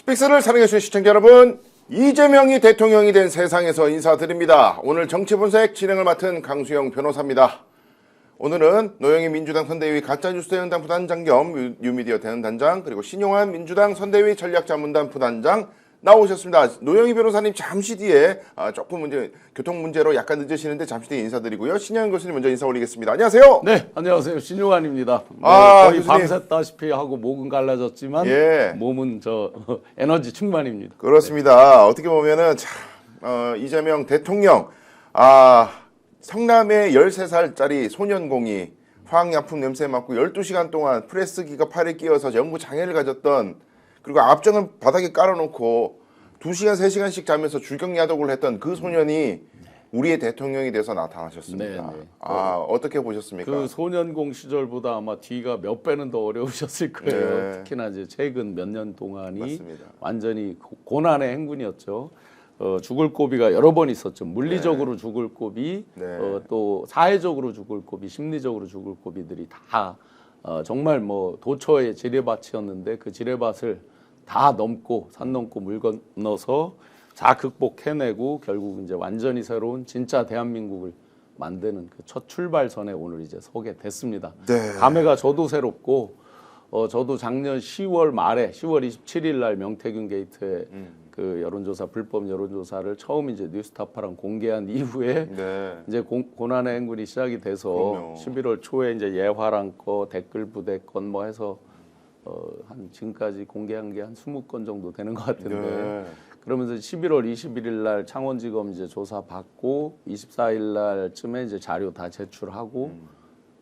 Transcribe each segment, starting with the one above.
픽스를 사랑해주신 시청자 여러분, 이재명이 대통령이 된 세상에서 인사드립니다. 오늘 정치분석 진행을 맡은 강수영 변호사입니다. 오늘은 노영희 민주당 선대위 가짜뉴스 대응단 부단장 겸 뉴미디어 대응단장, 그리고 신용환 민주당 선대위 전략자문단 부단장 나오셨습니다. 노영희 변호사님 잠시 뒤에 조금 교통 문제로 약간 늦으시는데 잠시 뒤에 인사드리고요. 신용환 교수님 먼저 인사 올리겠습니다. 안녕하세요. 네, 안녕하세요. 신용환입니다. 거의 교수님. 밤샜다시피 하고 목은 갈라졌지만 예. 몸은 에너지 충만입니다. 그렇습니다. 어떻게 보면은 이재명 대통령 성남의 13살짜리 소년공이 화학약품 냄새 맡고 12시간 동안 프레스기가 팔에 끼어서 연구 장애를 가졌던, 그리고 앞정은 바닥에 깔아놓고 2시간, 3시간씩 자면서 줄경야독을 했던 그 소년이 우리의 대통령이 돼서 나타나셨습니다. 네. 어떻게 보셨습니까? 그 소년공 시절보다 아마 뒤가 몇 배는 더 어려우셨을 거예요. 네. 특히나 이제 최근 몇 년 동안이 맞습니다. 완전히 고난의 행군이었죠. 죽을 고비가 여러 번 있었죠. 물리적으로 죽을 고비, 네. 또 사회적으로 죽을 고비, 심리적으로 죽을 고비들이 다 정말 도처의 지뢰밭이었는데 그 지뢰밭을 다 넘고 산 넘고 물 건너서 다 극복해내고 결국 이제 완전히 새로운 진짜 대한민국을 만드는 그 첫 출발선에 오늘 이제 서게 됐습니다. 네. 감회가 저도 새롭고 저도 작년 10월 말에 10월 27일 날 명태균 게이트에 그 여론조사 불법 여론조사를 처음 이제 뉴스타파랑 공개한 이후에 네. 이제 고난의 행군이 시작이 돼서 그럼요. 11월 초에 이제 예화랑 거 댓글 부대 건 해서 한 지금까지 공개한 게 한 20건 정도 되는 것 같은데 네. 그러면서 11월 21일 날 창원지검 이제 조사 받고 24일 날쯤에 이제 자료 다 제출하고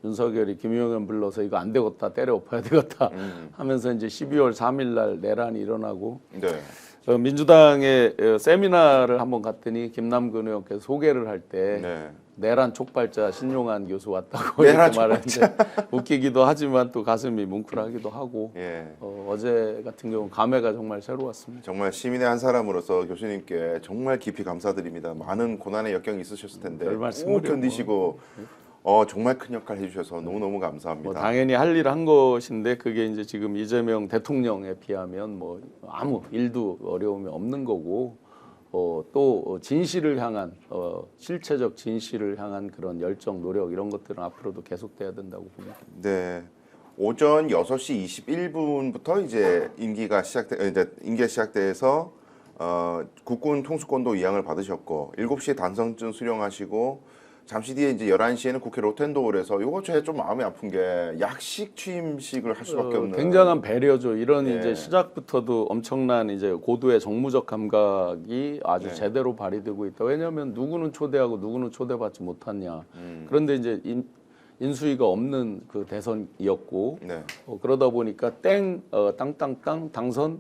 윤석열이 김용현 불러서 이거 안 되겠다, 때려 엎어야 되겠다 하면서 이제 12월 3일 날 내란이 일어나고 네. 민주당의 세미나를 한번 갔더니 김남근 의원께서 소개를 할 때 네. 내란 촉발자 신용환 교수 왔다고 내란 이렇게 말하는데 웃기기도 하지만 또 가슴이 뭉클하기도 하고 예. 어제 같은 경우는 감회가 정말 새로웠습니다. 정말 시민의 한 사람으로서 교수님께 정말 깊이 감사드립니다. 많은 고난의 역경이 있으셨을 텐데 별 말씀을요. 꼭 견디시고 정말 큰 역할 해주셔서 너무너무 감사합니다. 당연히 할 일 한 것인데 그게 이제 지금 이재명 대통령에 비하면 아무 일도 어려움이 없는 거고 또 진실을 향한 실체적 진실을 향한 그런 열정, 노력 이런 것들은 앞으로도 계속돼야 된다고 봅니다. 네. 오전 6시 21분부터 이제 임기가 시작돼서 국군 통수권도 이양을 받으셨고 7시에 단성증 수령하시고 잠시 뒤에 이제 11시에는 국회 로텐도홀에서 이거 제가 좀 마음이 아픈 게 약식 취임식을 할 수밖에 없는 굉장한 배려죠. 이런 예. 이제 시작부터도 엄청난 이제 고도의 정무적 감각이 아주 네. 제대로 발휘되고 있다. 왜냐하면 누구는 초대하고 누구는 초대받지 못했냐. 그런데 이제 인수위가 없는 그 대선이었고 네. 그러다 보니까 땅땅땅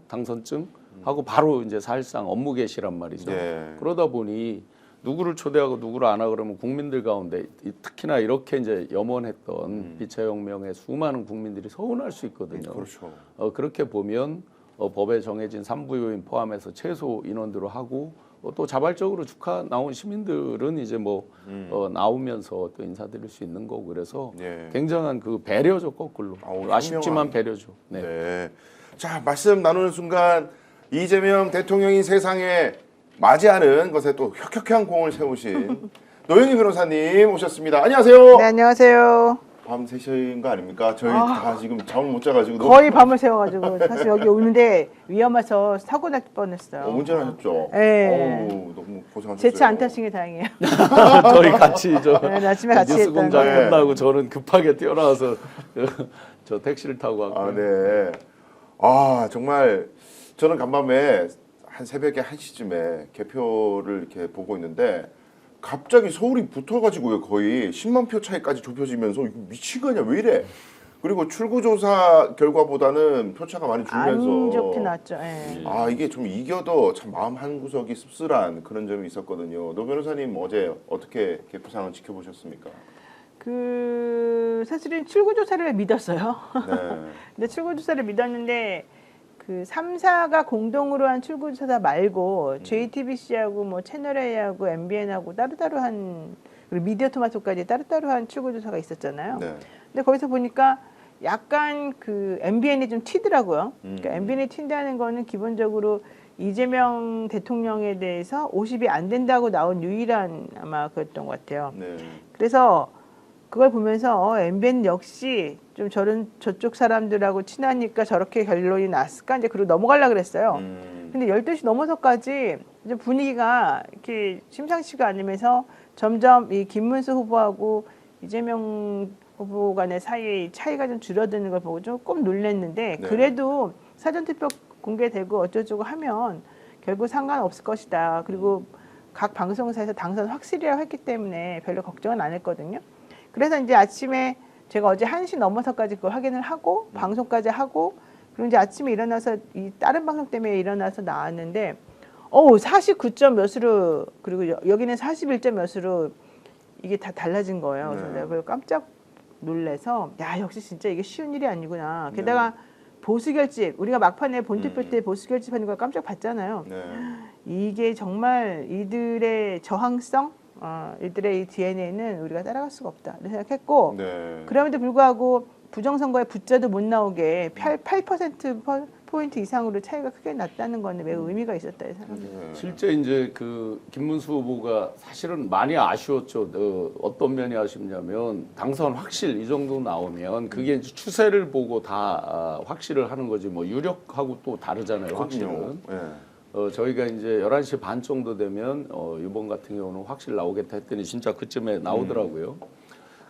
당선증 하고 바로 이제 사실상 업무 개시란 말이죠. 네. 그러다 보니 누구를 초대하고 누구를 안 하고 그러면 국민들 가운데 특히나 이렇게 이제 염원했던 빛의 혁명의 수많은 국민들이 서운할 수 있거든요. 그렇죠. 그렇게 보면 법에 정해진 3부 요인 포함해서 최소 인원들로 하고 또 자발적으로 축하 나온 시민들은 이제 나오면서 또 인사드릴 수 있는 거고 그래서 예. 굉장한 그 배려죠 거꾸로. 아쉽지만 배려죠. 네. 네. 자, 말씀 나누는 순간 이재명 대통령이 세상에 맞이하는 것에 또 혁혁한 공을 세우신 노영희 변호사님 오셨습니다. 안녕하세요. 네, 안녕하세요. 밤 3시인 거 아닙니까? 저희 다 지금 잠을 못 자가지고 거의 밤을 새워가지고 사실 여기 오는데 위험해서 사고 날 뻔했어요. 운전하셨죠? 네. 너무 고생하셨어요. 제 차 안 타신 게 다행이에요. 저희 같이 네, 아침에 같이 뉴스 했던 공장 네. 끝나고 저는 급하게 뛰어나와서 저 택시를 타고 왔고 네. 정말 저는 간밤에 한 새벽에 1시쯤에 개표를 이렇게 보고 있는데 갑자기 서울이 붙어가지고요. 거의 10만 표 차이까지 좁혀지면서 이거 미친 거 아니야? 왜 이래? 그리고 출구조사 결과보다는 표차가 많이 줄면서 안 좋게 나왔죠. 네. 이게 좀 이겨도 참 마음 한구석이 씁쓸한 그런 점이 있었거든요. 노 변호사님 어제 어떻게 개표 상황 지켜보셨습니까? 사실은 출구조사를 믿었어요. 네. 근데 출구조사를 믿었는데 그 3사가 공동으로 한 출구조사 말고 JTBC하고 채널A하고 MBN하고 따로따로 한 그리고 미디어토마토까지 따로따로 한 출구조사가 있었잖아요. 네. 근데 거기서 보니까 약간 그 MBN이 좀 튀더라고요. 그러니까 MBN이 튄다는 거는 기본적으로 이재명 대통령에 대해서 50이 안 된다고 나온 유일한 아마 그랬던 것 같아요. 네. 그래서 그걸 보면서 MBN 역시 좀 저쪽 사람들하고 친하니까 저렇게 결론이 났을까 이제 그리고 넘어가려고 그랬어요. 근데 12시 넘어서까지 이제 분위기가 이렇게 심상치가 않으면서 점점 이 김문수 후보하고 이재명 후보 간의 사이의 차이가 좀 줄어드는 걸 보고 조금 놀랐는데 네. 그래도 사전투표 공개되고 어쩌고저쩌고 하면 결국 상관없을 것이다. 그리고 각 방송사에서 당선 확실이라고 했기 때문에 별로 걱정은 안 했거든요. 그래서 이제 아침에 제가 어제 1시 넘어서까지 그걸 확인을 하고 방송까지 하고 그리고 이제 아침에 일어나서 이 다른 방송 때문에 일어나서 나왔는데 49점 몇으로 그리고 여기는 41점 몇으로 이게 다 달라진 거예요. 그래서 네. 내가 그걸 깜짝 놀래서 야 역시 진짜 이게 쉬운 일이 아니구나. 게다가 보수 결집 우리가 막판에 본투표 때 보수 결집하는 걸 깜짝 봤잖아요. 네. 이게 정말 이들의 저항성, 이들의 이 DNA는 우리가 따라갈 수가 없다 이렇게 생각했고 네. 그럼에도 불구하고 부정선거에 붙자도 못 나오게 8% 포인트 이상으로 차이가 크게 났다는 거는 매우 의미가 있었다 생각합니다. 실제 이제 그 김문수 후보가 사실은 많이 아쉬웠죠. 어떤 면이 아쉽냐면 당선 확실 이 정도 나오면 그게 이제 추세를 보고 다 확실을 하는 거지 뭐 유력하고 또 다르잖아요. 확실은. 네. 저희가 이제 11시 반 정도 되면 이번 같은 경우는 확실 나오겠다 했더니 진짜 그쯤에 나오더라고요.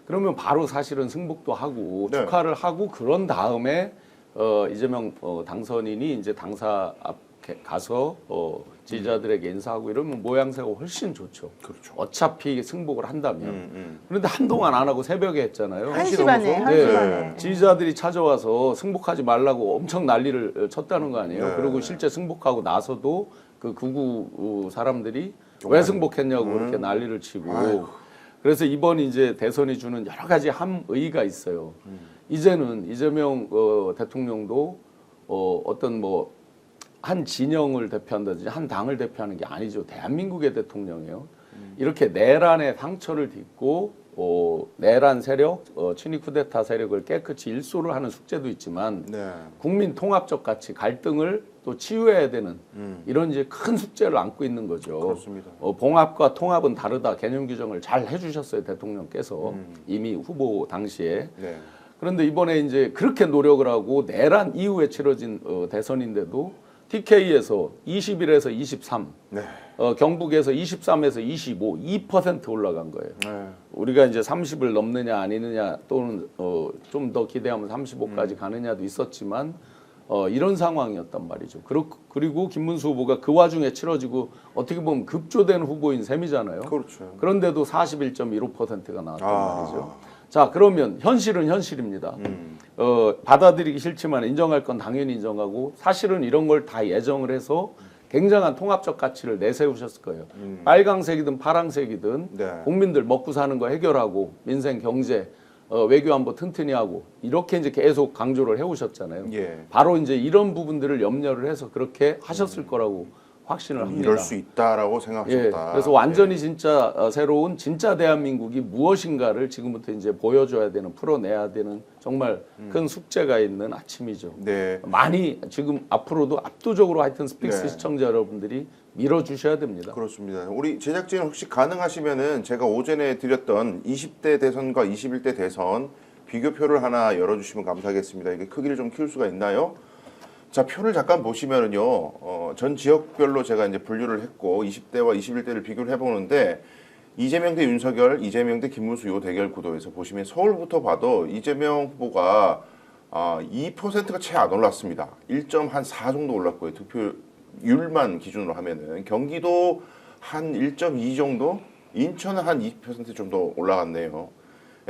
그러면 바로 사실은 승복도 하고 네. 축하를 하고 그런 다음에 이재명 당선인이 이제 당사 앞에 가서 지지자들에게 인사하고 이러면 모양새가 훨씬 좋죠. 그렇죠. 어차피 승복을 한다면. 그런데 한동안 안 하고 새벽에 했잖아요. 1시 반에, 넘어서? 1시 네. 반에. 지지자들이 찾아와서 승복하지 말라고 엄청 난리를 쳤다는 거 아니에요. 네. 그리고 실제 승복하고 나서도 그 구구 사람들이 왜 승복했냐고 그렇게 난리를 치고. 아이고. 그래서 이번 이제 대선이 주는 여러 가지 함의가 있어요. 이제는 이재명 대통령도 어떤 뭐 한 진영을 대표한다든지 한 당을 대표하는 게 아니죠. 대한민국의 대통령이에요. 이렇게 내란의 상처를 딛고 내란 세력, 친위 쿠데타 세력을 깨끗이 일소를 하는 숙제도 있지만 네. 국민 통합적 가치 갈등을 또 치유해야 되는 이런 이제 큰 숙제를 안고 있는 거죠. 그렇습니다. 봉합과 통합은 다르다 개념 규정을 잘 해주셨어요 대통령께서 이미 후보 당시에. 네. 그런데 이번에 이제 그렇게 노력을 하고 내란 이후에 치러진 대선인데도 TK에서 21에서 23, 네. 경북에서 23에서 25, 2% 올라간 거예요. 네. 우리가 이제 30을 넘느냐 아니느냐 또는 좀 더 기대하면 35까지 가느냐도 있었지만 이런 상황이었단 말이죠. 그리고 김문수 후보가 그 와중에 치러지고 어떻게 보면 급조된 후보인 셈이잖아요. 그렇죠. 그런데도 41.15%가 나왔단 말이죠. 자, 그러면 현실은 현실입니다. 받아들이기 싫지만 인정할 건 당연히 인정하고 사실은 이런 걸 다 예정을 해서 굉장한 통합적 가치를 내세우셨을 거예요. 빨강색이든 파랑색이든 네. 국민들 먹고 사는 거 해결하고 민생 경제 외교 안보 튼튼히 하고 이렇게 이제 계속 강조를 해오셨잖아요. 예. 바로 이제 이런 부분들을 염려를 해서 그렇게 하셨을 거라고 확신을 합니다. 이럴 수 있다라고 생각하셨다. 예, 그래서 완전히 진짜 새로운 진짜 대한민국이 무엇인가를 지금부터 이제 보여줘야 되는 풀어내야 되는 정말 큰 숙제가 있는 아침이죠. 네. 많이 지금 앞으로도 압도적으로 하여튼 스픽스 네. 시청자 여러분들이 밀어주셔야 됩니다. 그렇습니다. 우리 제작진 혹시 가능하시면은 제가 오전에 드렸던 20대 대선과 21대 대선 비교표를 하나 열어주시면 감사하겠습니다. 이게 크기를 좀 키울 수가 있나요? 자, 표를 잠깐 보시면은요, 전 지역별로 제가 이제 분류를 했고 20대와 21대를 비교를 해보는데 이재명 대 윤석열, 이재명 대 김문수 요 대결 구도에서 보시면 서울부터 봐도 이재명 후보가 2%가 채 안 올랐습니다. 1.4 정도 올랐고요. 득표율만 기준으로 하면은 경기도 한 1.2 정도, 인천은 한 2% 정도 올라갔네요.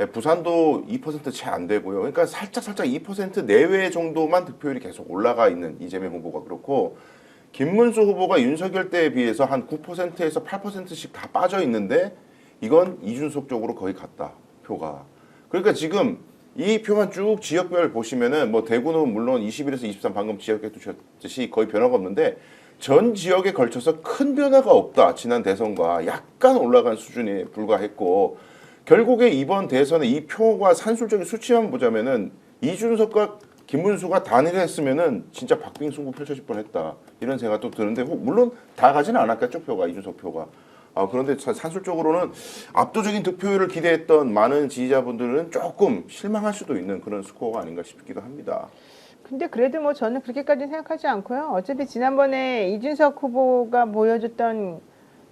예, 부산도 2% 채 안 되고요. 그러니까 살짝 2% 내외 정도만 득표율이 계속 올라가 있는 이재명 후보가 그렇고 김문수 후보가 윤석열 때에 비해서 한 9%에서 8%씩 다 빠져 있는데 이건 이준석 쪽으로 거의 갔다 표가. 그러니까 지금 이 표만 쭉 지역별 보시면은 뭐 대구는 물론 21에서 23 방금 지역에 두셨듯이 거의 변화가 없는데 전 지역에 걸쳐서 큰 변화가 없다. 지난 대선과 약간 올라간 수준에 불과했고 결국에 이번 대선의 이 표가 산술적인 수치만 보자면은 이준석과 김문수가 단일했으면은 진짜 박빙승부 펼쳐질 뻔했다 이런 생각도 드는데 물론 다 가지는 않았겠죠 표가 이준석 표가. 그런데 산술적으로는 압도적인 득표율을 기대했던 많은 지지자분들은 조금 실망할 수도 있는 그런 스코어가 아닌가 싶기도 합니다. 근데 그래도 뭐 저는 그렇게까지 생각하지 않고요. 어차피 지난번에 이준석 후보가 보여줬던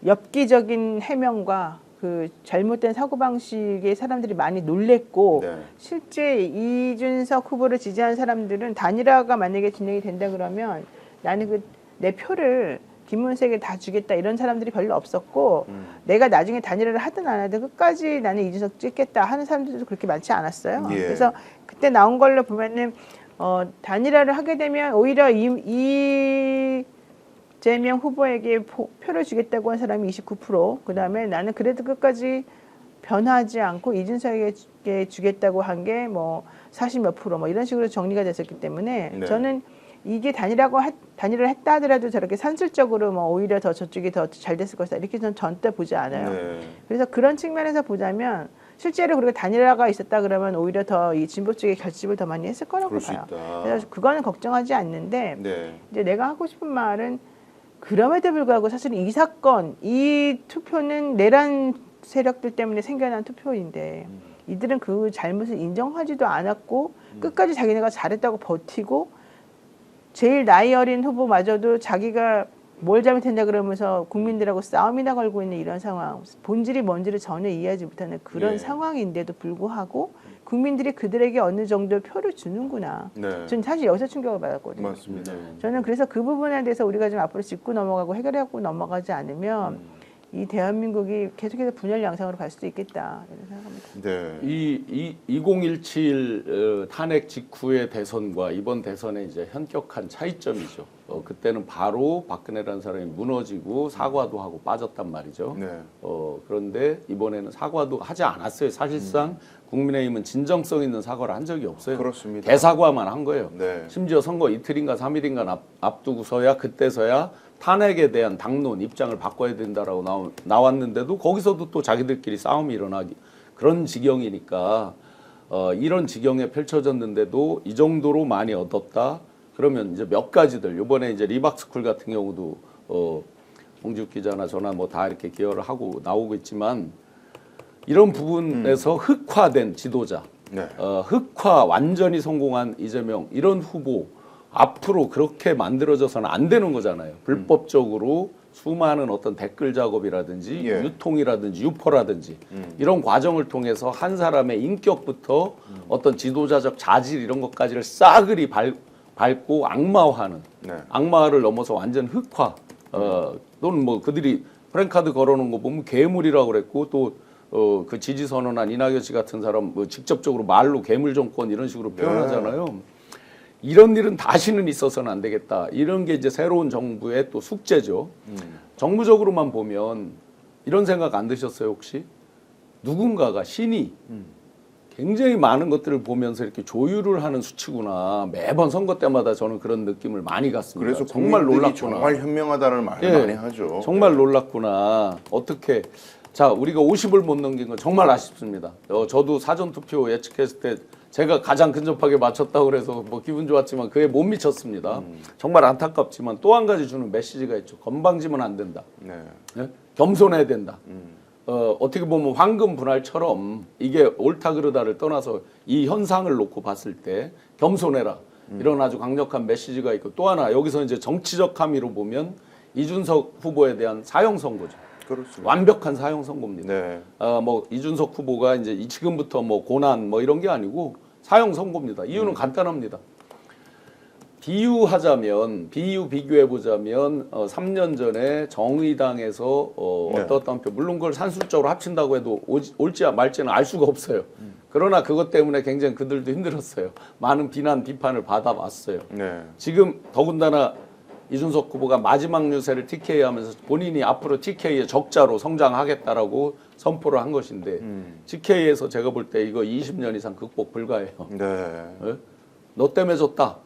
엽기적인 해명과 그 잘못된 사고방식에 사람들이 많이 놀랬고 네. 실제 이준석 후보를 지지한 사람들은 단일화가 만약에 진행이 된다 그러면 나는 내 표를 김문수에게 다 주겠다 이런 사람들이 별로 없었고 내가 나중에 단일화를 하든 안 하든 끝까지 나는 이준석 찍겠다 하는 사람들도 그렇게 많지 않았어요. 예. 그래서 그때 나온 걸로 보면은 단일화를 하게 되면 오히려 이재명 후보에게 표를 주겠다고 한 사람이 29%, 그다음에 나는 그래도 끝까지 변하지 않고 이준석에게 주겠다고 한 게 뭐 40몇 프로 뭐 이런 식으로 정리가 됐었기 때문에 네. 저는 이게 단일화를 했다 하더라도 저렇게 산술적으로 뭐 오히려 더 저쪽이 더 잘 됐을 것이다 이렇게 저는 절대 보지 않아요. 네. 그래서 그런 측면에서 보자면 실제로 그리고 단일화가 있었다 그러면 오히려 더 이 진보 쪽에 결집을 더 많이 했을 거라고 그럴 수 봐요. 있다. 그래서 그거는 걱정하지 않는데 네. 이제 내가 하고 싶은 말은 그럼에도 불구하고 사실 이 사건, 이 투표는 내란 세력들 때문에 생겨난 투표인데 이들은 그 잘못을 인정하지도 않았고 끝까지 자기네가 잘했다고 버티고 제일 나이 어린 후보마저도 자기가 뭘 잘못했냐 그러면서 국민들하고 싸움이나 걸고 있는 이런 상황, 본질이 뭔지를 전혀 이해하지 못하는 그런 네. 상황인데도 불구하고 국민들이 그들에게 어느 정도 표를 주는구나. 네. 전 사실 여기서 충격을 받았거든요. 맞습니다. 저는 그래서 그 부분에 대해서 우리가 좀 앞으로 짚고 넘어가고 해결하고 넘어가지 않으면 이 대한민국이 계속해서 분열 양상으로 갈 수도 있겠다 이런 생각합니다. 네. 2017 탄핵 직후의 대선과 이번 대선의 이제 현격한 차이점이죠. 그때는 바로 박근혜라는 사람이 무너지고 사과도 하고 빠졌단 말이죠. 네. 그런데 이번에는 사과도 하지 않았어요. 사실상 국민의힘은 진정성 있는 사과를 한 적이 없어요. 그렇습니다. 대사과만 한 거예요. 네. 심지어 선거 이틀인가 3일인가 앞두고서야 그때서야 탄핵에 대한 당론 입장을 바꿔야 된다라고 나왔는데도 거기서도 또 자기들끼리 싸움이 일어나기 그런 지경이니까 이런 지경에 펼쳐졌는데도 이 정도로 많이 얻었다. 그러면 이제 몇 가지들 이번에 이제 리박스쿨 같은 경우도 홍지욱 기자나 저나 뭐 다 이렇게 기여를 하고 나오고 있지만 이런 부분에서 흑화된 지도자, 네. 흑화 완전히 성공한 이재명 이런 후보 앞으로 그렇게 만들어져서는 안 되는 거잖아요. 불법적으로 수많은 어떤 댓글 작업이라든지 예. 유통이라든지 유포라든지 이런 과정을 통해서 한 사람의 인격부터 어떤 지도자적 자질 이런 것까지를 싸그리 밟고 악마화하는 네. 악마를 넘어서 완전 흑화 또는 뭐 그들이 프랭카드 걸어놓은 거 보면 괴물이라고 그랬고 또 그 지지 선언한 이낙연 씨 같은 사람 뭐 직접적으로 말로 괴물 정권 이런 식으로 표현하잖아요. 이런 일은 다시는 있어서는 안 되겠다. 이런 게 이제 새로운 정부의 또 숙제죠. 정무적으로만 보면 이런 생각 안 드셨어요 혹시? 누군가가 신이 굉장히 많은 것들을 보면서 이렇게 조율을 하는 수치구나. 매번 선거 때마다 저는 그런 느낌을 많이 갔습니다. 그래서 정말 국민들이 놀랐구나. 정말 현명하다는 말을 예, 많이 하죠. 정말 네. 놀랐구나. 어떻게 자 우리가 50을 못 넘긴 건 정말 아쉽습니다. 저도 사전 투표 예측했을 때 제가 가장 근접하게 맞췄다고 그래서 뭐 기분 좋았지만 그에 못 미쳤습니다. 정말 안타깝지만 또 한 가지 주는 메시지가 있죠. 건방지면 안 된다. 네. 예? 겸손해야 된다. 어떻게 보면 황금 분할처럼 이게 옳다 그르다를 떠나서 이 현상을 놓고 봤을 때 겸손해라. 이런 아주 강력한 메시지가 있고 또 하나 여기서 이제 정치적 함의로 보면 이준석 후보에 대한 사형 선고죠. 그렇습니다. 완벽한 사형 선고입니다. 네. 뭐 이준석 후보가 이제 지금부터 뭐 고난 뭐 이런 게 아니고 사형 선고입니다. 이유는 간단합니다. 비교해 보자면 3년 전에 정의당에서 네. 어떤 표 물론 그걸 산술적으로 합친다고 해도 옳지 말지는 알 수가 없어요. 그러나 그것 때문에 굉장히 그들도 힘들었어요. 많은 비난 비판을 받아왔어요. 네. 지금 더군다나 이준석 후보가 마지막 유세를 TK 하면서 본인이 앞으로 TK의 적자로 성장하겠다라고 선포를 한 것인데 TK에서 제가 볼 때 이거 20년 이상 극복 불가해요. 네. 예? 너 때문에 졌다.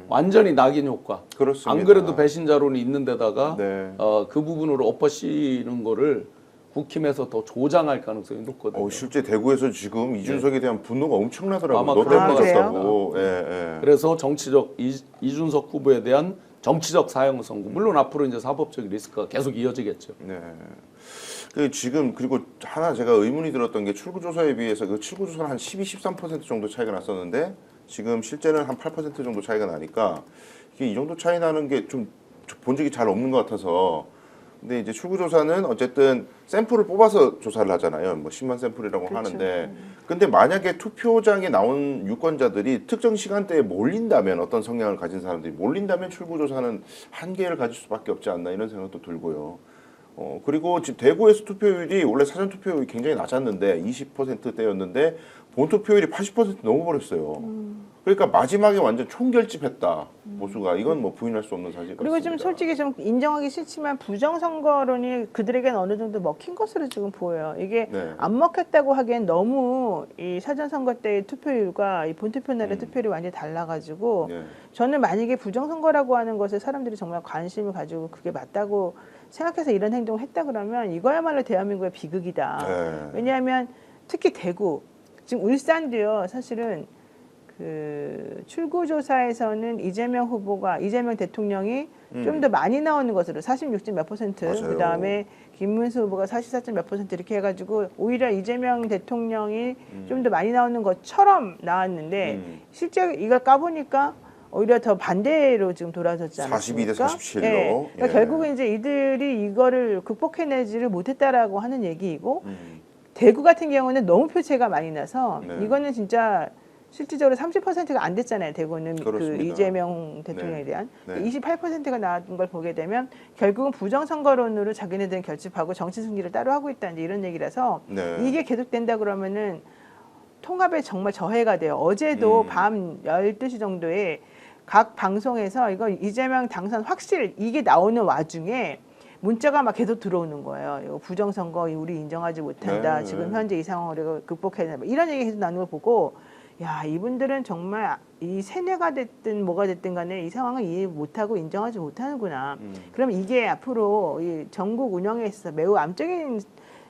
완전히 낙인 효과. 그렇습니다. 안 그래도 배신자론이 있는 데다가 네. 그 부분으로 엎어씌는 거를 국힘에서 더 조장할 가능성이 높거든요. 실제 대구에서 지금 이준석에 대한 분노가 엄청나더라고요. 아마 너 그럴 때문에 것 같습니다. 갔다고. 예, 예. 그래서 정치적 이준석 후보에 대한 정치적 사형 선고. 물론 앞으로 이제 사법적 리스크가 계속 이어지겠죠. 네. 지금 그리고 하나 제가 의문이 들었던 게 출구조사에 비해서 그 출구조사는 한 12, 13% 정도 차이가 났었는데 지금 실제는 한 8% 정도 차이가 나니까 이게 이 정도 차이 나는 게 좀 본 적이 잘 없는 것 같아서. 근데 이제 출구조사는 어쨌든 샘플을 뽑아서 조사를 하잖아요. 뭐 10만 샘플이라고 그렇죠. 하는데, 근데 만약에 투표장에 나온 유권자들이 특정 시간대에 몰린다면, 어떤 성향을 가진 사람들이 몰린다면 출구조사는 한계를 가질 수밖에 없지 않나 이런 생각도 들고요. 그리고 지금 대구에서 투표율이 원래 사전 투표율이 굉장히 낮았는데 20%대였는데 본 투표율이 80% 넘어버렸어요. 그러니까 마지막에 완전 총결집했다 보수가. 이건 뭐 부인할 수 없는 사실 그리고 같습니다. 좀 솔직히 좀 인정하기 싫지만 부정선거론이 그들에게는 어느 정도 먹힌 것으로 지금 보여요. 이게 네. 안 먹혔다고 하기엔 너무 이 사전선거 때의 투표율과 이 본투표 날의 투표율이 완전히 달라가지고 네. 저는 만약에 부정선거라고 하는 것에 사람들이 정말 관심을 가지고 그게 맞다고 생각해서 이런 행동을 했다 그러면 이거야말로 대한민국의 비극이다. 네. 왜냐하면 특히 대구, 지금 울산도요. 사실은 그 출구조사에서는 이재명 대통령이 좀 더 많이 나오는 것으로 46점 몇 %, 맞아요. 그다음에 김문수 후보가 44점 몇 % 이렇게 해가지고 오히려 이재명 대통령이 좀 더 많이 나오는 것처럼 나왔는데 실제 이걸 까보니까 오히려 더 반대로 지금 돌아섰지 않습니까? 42대 47로. 예. 그러니까 예. 결국은 이제 이들이 이거를 극복해내지를 못했다라고 하는 얘기이고 대구 같은 경우는 너무 표체가 많이 나서 네. 이거는 진짜 실질적으로 30%가 안 됐잖아요. 대구는 그 그렇습니다. 이재명 대통령에 네. 대한 네. 28%가 나왔던 걸 보게 되면 결국은 부정선거론으로 자기네들은 결집하고 정치 승리를 따로 하고 있다 이제 이런 얘기라서 네. 이게 계속된다 그러면은 통합에 정말 저해가 돼요. 어제도 밤 12시 정도에 각 방송에서 이거 이재명 당선 확실 이게 나오는 와중에 문자가 막 계속 들어오는 거예요. 이거 부정선거 우리 인정하지 못한다. 네. 지금 현재 이 상황을 우리가 극복해야 된다. 이런 얘기 계속 나누는 걸 보고 야 이분들은 정말 이 세뇌가 됐든 뭐가 됐든 간에 이 상황을 이해 못하고 인정하지 못하는구나. 그럼 이게 앞으로 이 전국 운영에 있어서 매우 암적인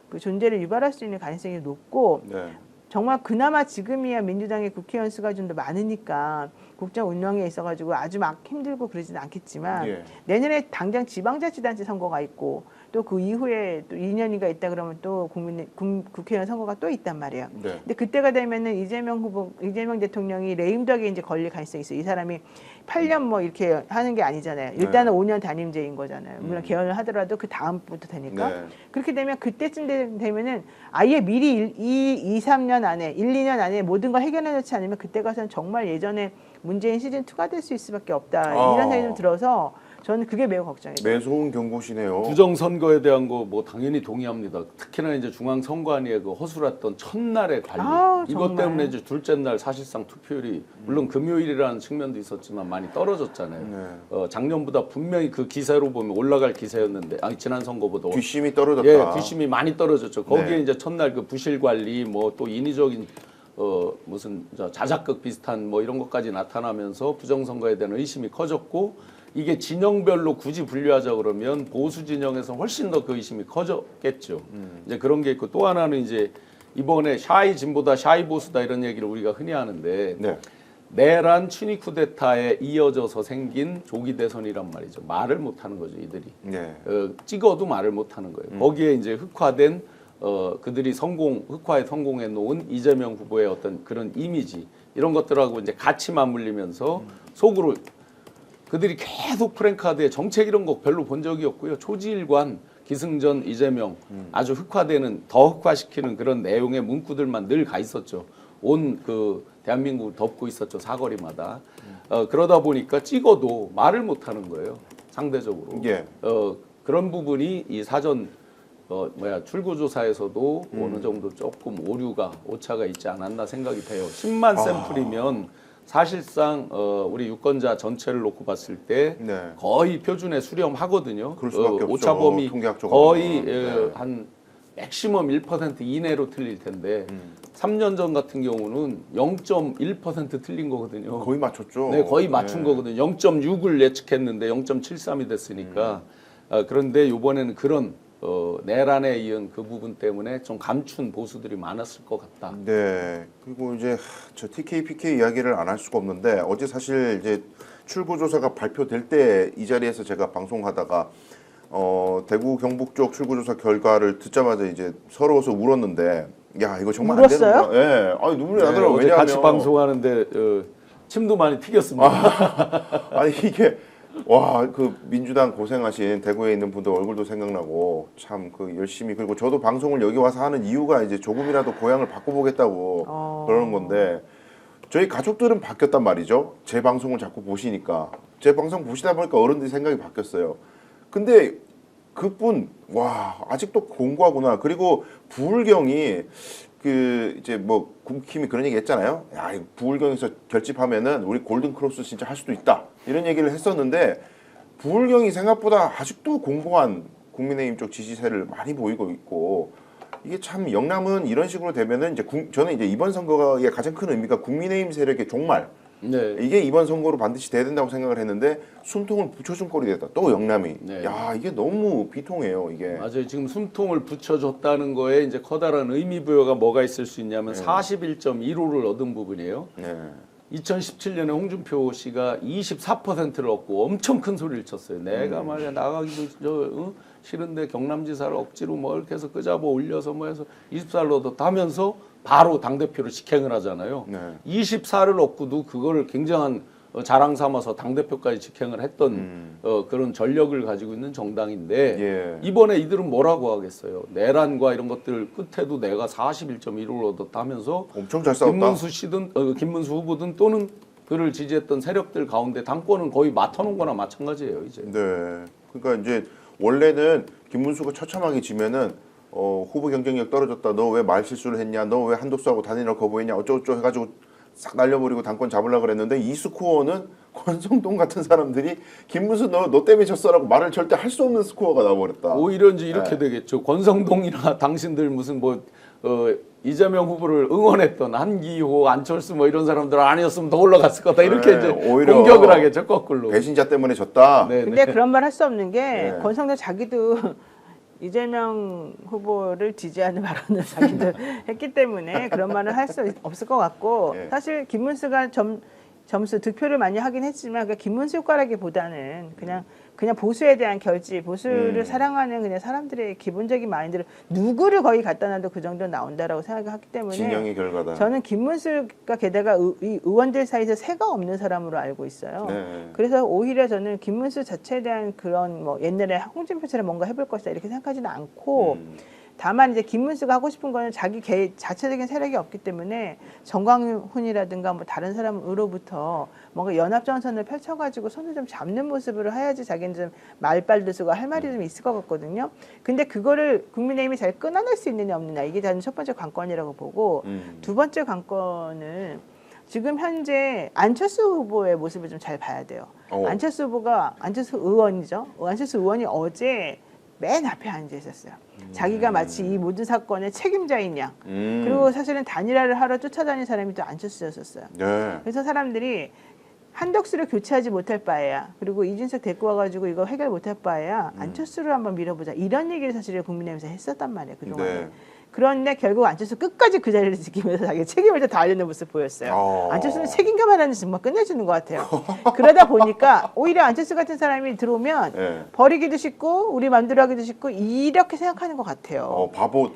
그 존재를 유발할 수 있는 가능성이 높고 네. 정말 그나마 지금이야 민주당의 국회의원 수가 좀 더 많으니까 국정 운영에 있어가지고 아주 막 힘들고 그러지는 않겠지만 예. 내년에 당장 지방자치단체 선거가 있고 또 그 이후에 또 2년이가 있다 그러면 또 국회의원 선거가 또 있단 말이에요. 네. 근데 그때가 되면은 이재명 대통령이 레임덕에 이제 걸릴 가능성이 있어요. 이 사람이 8년 뭐 이렇게 하는 게 아니잖아요. 일단은 5년 단임제인 거잖아요. 물론 개헌을 하더라도 그 다음부터 되니까. 네. 그렇게 되면 그때쯤 되면은 아예 미리 2, 3년 안에 1, 2년 안에 모든 걸 해결해 놓지 않으면 그때 가서는 정말 예전에 문재인 시즌 2가 될 수 있을 수밖에 없다. 이런 생각이 좀 들어서 저는 그게 매우 걱정이 돼요. 매서운 경고시네요. 부정선거에 대한 거 뭐 당연히 동의합니다. 특히나 이제 중앙선관위의 그 허술했던 첫날의 관리. 아우, 이것 정말. 때문에 이제 둘째 날 사실상 투표율이 물론 금요일이라는 측면도 있었지만 많이 떨어졌잖아요. 네. 작년보다 분명히 그 기세로 보면 올라갈 기세였는데 지난 선거보다 뒷심이 떨어졌다. 예, 뒷심이 많이 떨어졌죠. 거기에 네. 이제 첫날 그 부실 관리 뭐 또 인위적인 무슨 자작극 비슷한 뭐 이런 것까지 나타나면서 부정선거에 대한 의심이 커졌고 이게 진영별로 굳이 분류하자 그러면 보수 진영에서 훨씬 더 그 의심이 커졌겠죠. 이제 그런 게 있고 또 하나는 이제 이번에 샤이 진보다 샤이 보수다 이런 얘기를 우리가 흔히 하는데 네. 내란 추니 쿠데타에 이어져서 생긴 조기 대선이란 말이죠. 말을 못 하는 거죠, 이들이. 네. 찍어도 말을 못 하는 거예요. 거기에 이제 흑화된 그들이 흑화에 성공해 놓은 이재명 후보의 어떤 그런 이미지 이런 것들하고 이제 같이 맞물리면서 속으로 그들이 계속 프랭카드에 정책 이런 거 별로 본 적이 없고요. 초지일관, 기승전, 이재명 아주 흑화되는 더 흑화시키는 그런 내용의 문구들만 늘 가 있었죠. 온 그 대한민국을 덮고 있었죠. 사거리마다. 그러다 보니까 찍어도 말을 못 하는 거예요. 상대적으로. 예. 그런 부분이 이 사전 출구조사에서도 어느 정도 조금 오차가 있지 않았나 생각이 돼요. 10만 샘플이면 사실상 우리 유권자 전체를 놓고 봤을 때 네. 거의 표준에 수렴하거든요. 그럴 수밖에 없죠. 오차범위 통계학적으로. 거의 네. 한 맥시멈 1% 이내로 틀릴 텐데 3년 전 같은 경우는 0.1% 틀린 거거든요. 거의 맞췄죠. 네, 거의 맞춘 네. 거거든요. 0.6을 예측했는데 0.73이 됐으니까. 그런데 이번에는 그런 내란에 이은 그 부분 때문에 좀 감춘 보수들이 많았을 것 같다. 네. 그리고 이제 저 TK, PK 이야기를 안 할 수가 없는데 어제 사실 이제 출구조사가 발표될 때 이 자리에서 제가 방송하다가 대구 경북 쪽 출구조사 결과를 듣자마자 이제 서러워서 울었는데 야 이거 정말 안 울었어요? 되는 거야. 예. 아니 눈물이 나더라고요. 어제 왜냐하면 같이 방송하는데 침도 많이 튀겼습니다. 아니 이게 와 그 민주당 고생하신 대구에 있는 분들 얼굴도 생각나고 참 그 열심히 그리고 저도 방송을 여기 와서 하는 이유가 이제 조금이라도 고향을 바꿔보겠다고 그러는 건데 저희 가족들은 바뀌었단 말이죠. 제 방송을 자꾸 보시니까 제 방송 보시다 보니까 어른들이 생각이 바뀌었어요. 근데 그분 와 아직도 공고하구나. 그리고 부울경이 그 이제 뭐 국힘이 그런 얘기 했잖아요. 야, 이 부울경에서 결집하면은 우리 골든 크로스 진짜 할 수도 있다. 이런 얘기를 했었는데 부울경이 생각보다 아직도 공고한 국민의힘 쪽 지지세를 많이 보이고 있고 이게 참 영남은 이런 식으로 되면은 이제 저는 이제 이번 선거의 가장 큰 의미가 국민의힘 세력의 종말. 네. 이게 이번 선거로 반드시 돼야 된다고 생각을 했는데 숨통을 붙여준 꼴이 됐다. 또 영남이. 네. 야 이게 너무 비통해요 이게. 맞아요. 지금 숨통을 붙여줬다는 거에 이제 커다란 의미 부여가 뭐가 있을 수 있냐면 41.15를 얻은 부분이에요. 네. 2017년에 홍준표 씨가 24%를 얻고 엄청 큰 소리를 쳤어요. 내가 말이야 나가기도 싫은데 경남지사를 억지로 뭐 이렇게 해서 끄잡아 올려서 뭐 해서 24를 얻었다 하면서 바로 당대표를 직행을 하잖아요. 네. 24를 얻고도 그거를 굉장한 자랑 삼아서 당대표까지 직행을 했던 그런 전력을 가지고 있는 정당인데 예. 이번에 이들은 뭐라고 하겠어요. 내란과 이런 것들 끝에도 내가 41.15를 얻었다 하면서 엄청 잘 싸웠다. 김문수 씨든 김문수 후보든 또는 그를 지지했던 세력들 가운데 당권은 거의 맡아놓은 거나 마찬가지예요. 이제. 네. 그러니까 이제 원래는 김문수가 처참하게 지면은 후보 경쟁력 떨어졌다. 너 왜 말 실수를 했냐? 너 왜 한독수하고 단일화 거부했냐? 어쩌고저쩌고 해가지고 싹 날려버리고 당권 잡으려고 그랬는데 이 스코어는 권성동 같은 사람들이 김문수 너 때문에 졌어라고 말을 절대 할 수 없는 스코어가 나와버렸다. 오히려 이제 이렇게 되겠죠. 권성동이나 당신들 무슨 뭐 이재명 후보를 응원했던 한기호, 안철수 뭐 이런 사람들 아니었으면 더 올라갔을 거다. 이렇게 네, 이제 오히려 공격을 하겠죠. 거꾸로. 배신자 때문에 졌다. 네, 근데 네. 그런 말 할 수 없는 게 네. 권성동 자기도 이재명 후보를 지지하는 발언을 자기도 했기 때문에 그런 말을 할 수 없을 것 같고 네. 사실 김문수가 점수 득표를 많이 하긴 했지만 그 김문수 효과라기보다는 그냥 보수에 대한 결집, 보수를 사랑하는 그냥 사람들의 기본적인 마인드를 누구를 거의 갖다 놔도 그 정도 나온다라고 생각하기 때문에 진영의 결과다. 저는 김문수가 게다가 이 의원들 사이에서 새가 없는 사람으로 알고 있어요. 네. 그래서 오히려 저는 김문수 자체에 대한 그런 뭐 옛날에 홍준표처럼 뭔가 해볼 것이다 이렇게 생각하지는 않고 다만 이제 김문수가 하고 싶은 거는 자기 자체적인 세력이 없기 때문에 정광훈이라든가 뭐 다른 사람으로부터 뭔가 연합전선을 펼쳐가지고 손을 좀 잡는 모습으로 해야지 자기는 좀 말빨도 쓰고 할 말이 좀 있을 것 같거든요. 근데 그거를 국민의힘이 잘 끊어낼 수 있느냐 없느냐 이게 저는 첫 번째 관건이라고 보고 두 번째 관건은 지금 현재 안철수 후보의 모습을 좀 잘 봐야 돼요. 안철수 후보가 안철수 의원이죠. 안철수 의원이 어제 맨 앞에 앉아 있었어요. 자기가 마치 이 모든 사건의 책임자인 양. 그리고 사실은 단일화를 하러 쫓아다닌 사람이 또 안철수였었어요. 네. 그래서 사람들이 한덕수를 교체하지 못할 바에야 그리고 이준석 데리고 와가지고 이거 해결 못할 바에야 안철수를 한번 밀어보자 이런 얘기를 사실 국민의힘에서 했었단 말이에요. 그동안에. 네. 그런데 결국 안철수 끝까지 그 자리를 지키면서 자기 책임을 다 알려는 모습 보였어요. 안철수는 책임감을 하는 정말 끝내주는 것 같아요. 그러다 보니까 오히려 안철수 같은 사람이 들어오면 네. 버리기도 쉽고 우리 마음대로 하기도 쉽고 이렇게 생각하는 것 같아요. 바보.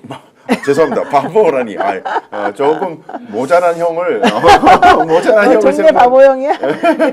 죄송합니다. 바보라니. 조금 모자란 형을 모자란 형을 동네 바보형이야?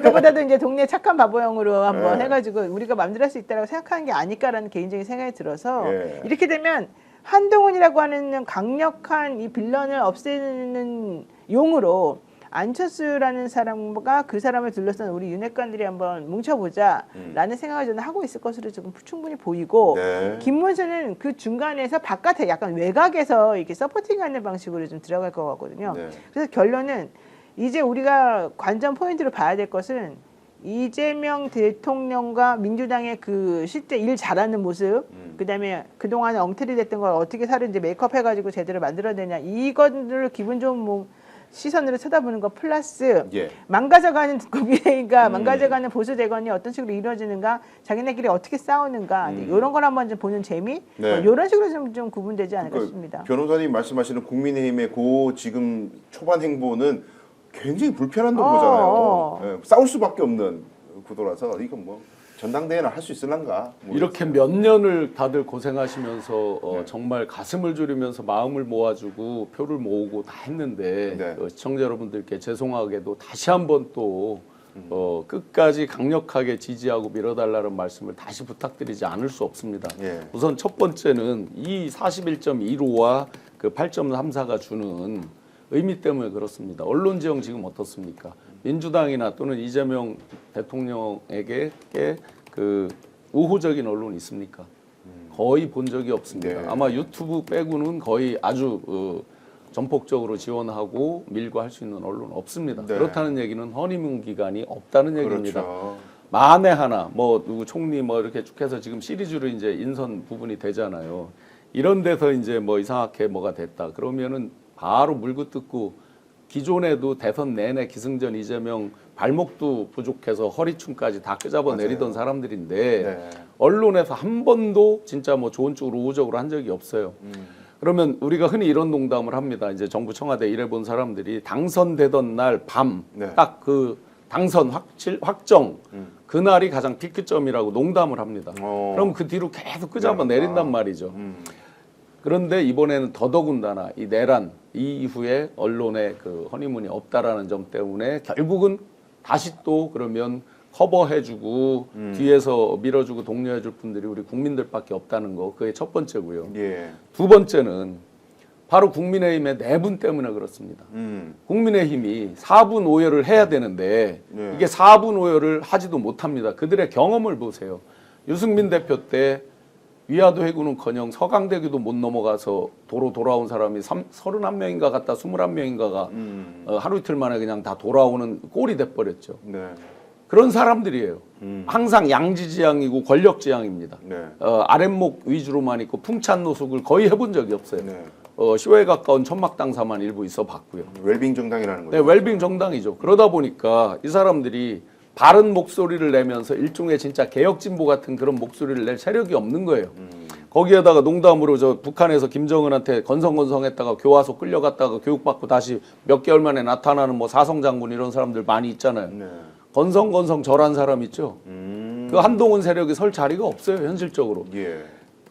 그보다도 이제 동네 착한 바보형으로 한번 해가지고 우리가 마음대로 할 수 있다고 생각하는 게 아닐까라는 개인적인 생각이 들어서 예. 이렇게 되면 한동훈이라고 하는 강력한 이 빌런을 없애는 용으로 안철수라는 사람과 그 사람을 둘러싼 우리 윤핵관들이 한번 뭉쳐보자라는 생각을 저는 하고 있을 것으로 조금 충분히 보이고 네. 김문수는 그 중간에서 바깥에 약간 외곽에서 이렇게 서포팅하는 방식으로 좀 들어갈 것 같거든요. 네. 그래서 결론은 이제 우리가 관전 포인트로 봐야 될 것은 이재명 대통령과 민주당의 그 실제 일 잘하는 모습, 그다음에 그동안에 엉터리 됐던 걸 어떻게 살을 이제 메이크업 해가지고 제대로 만들어내냐 이것을 기분 좋은 시선으로 쳐다보는 것 플러스 예. 망가져가는 국민의힘과 망가져가는 보수 대권이 어떤 식으로 이루어지는가, 자기네끼리 어떻게 싸우는가, 이런 걸 한번 좀 보는 재미, 네. 이런 식으로 좀 구분되지 않을까 싶습니다. 변호사님 말씀하시는 국민의힘의 그 지금 초반 행보는 굉장히 불편한 거잖아요. 예, 싸울 수밖에 없는 구도라서 이건 뭐 전당대회는 할 수 있을란가? 이렇게 몇 년을 다들 고생하시면서 정말 가슴을 졸이면서 마음을 모아주고 표를 모으고 다 했는데 네. 시청자 여러분들께 죄송하게도 다시 한번 또 끝까지 강력하게 지지하고 밀어달라는 말씀을 다시 부탁드리지 않을 수 없습니다. 예. 우선 첫 번째는 이 41.15와 그 8.34가 주는 의미 때문에 그렇습니다. 언론 지형 지금 어떻습니까? 민주당이나 또는 이재명 대통령에게 그 우호적인 언론이 있습니까? 거의 본 적이 없습니다. 네. 아마 유튜브 빼고는 거의 아주 전폭적으로 지원하고 밀고 할 수 있는 언론은 없습니다. 네. 그렇다는 얘기는 허니문 기간이 없다는 얘기입니다. 그렇죠. 만에 하나 뭐 누구 총리 뭐 이렇게 쭉 해서 지금 시리즈로 이제 인선 부분이 되잖아요. 이런 데서 이제 뭐 이상하게 뭐가 됐다 그러면은 바로 물고 뜯고 기존에도 대선 내내 기승전 이재명 발목도 부족해서 허리춤까지 다 끄잡아 내리던 사람들인데 네. 언론에서 한 번도 진짜 뭐 좋은 쪽으로 우호적으로 한 적이 없어요. 그러면 우리가 흔히 이런 농담을 합니다. 이제 정부 청와대 일해본 사람들이 당선되던 날 밤 딱 네. 그 당선 확정 그날이 가장 피크점이라고 농담을 합니다. 그럼 그 뒤로 계속 끄잡아 내린단 말이죠. 그런데 이번에는 더더군다나 이 내란 이 이후에 언론의 그 허니문이 없다라는 점 때문에 결국은 다시 또 그러면 커버해주고 뒤에서 밀어주고 독려해줄 분들이 우리 국민들밖에 없다는 거 그게 첫 번째고요. 예. 두 번째는 바로 국민의힘의 내분 때문에 그렇습니다. 국민의힘이 4분 오열을 해야 되는데 네. 이게 4분 오열을 하지도 못합니다. 그들의 경험을 보세요. 유승민 대표 때 위화도 해구는커녕 서강대교도 못 넘어가서 도로 돌아온 사람이 31명인가 갔다 21명인가가 하루 이틀 만에 그냥 다 돌아오는 꼴이 돼버렸죠. 네. 그런 사람들이에요. 항상 양지지향이고 권력지향입니다. 네. 아랫목 위주로만 있고 풍찬 노숙을 거의 해본 적이 없어요. 네. 쇼에 가까운 천막당사만 일부 있어 봤고요. 웰빙 정당이라는 네, 거죠. 웰빙 정당이죠. 그러다 보니까 이 사람들이 바른 목소리를 내면서 일종의 진짜 개혁진보 같은 그런 목소리를 낼 세력이 없는 거예요. 거기에다가 농담으로 저 북한에서 김정은한테 건성건성했다가 교화소 끌려갔다가 교육받고 다시 몇 개월 만에 나타나는 뭐 사성장군 이런 사람들 많이 있잖아요. 네. 건성건성 절한 사람 있죠. 그 한동훈 세력이 설 자리가 없어요, 현실적으로. 예.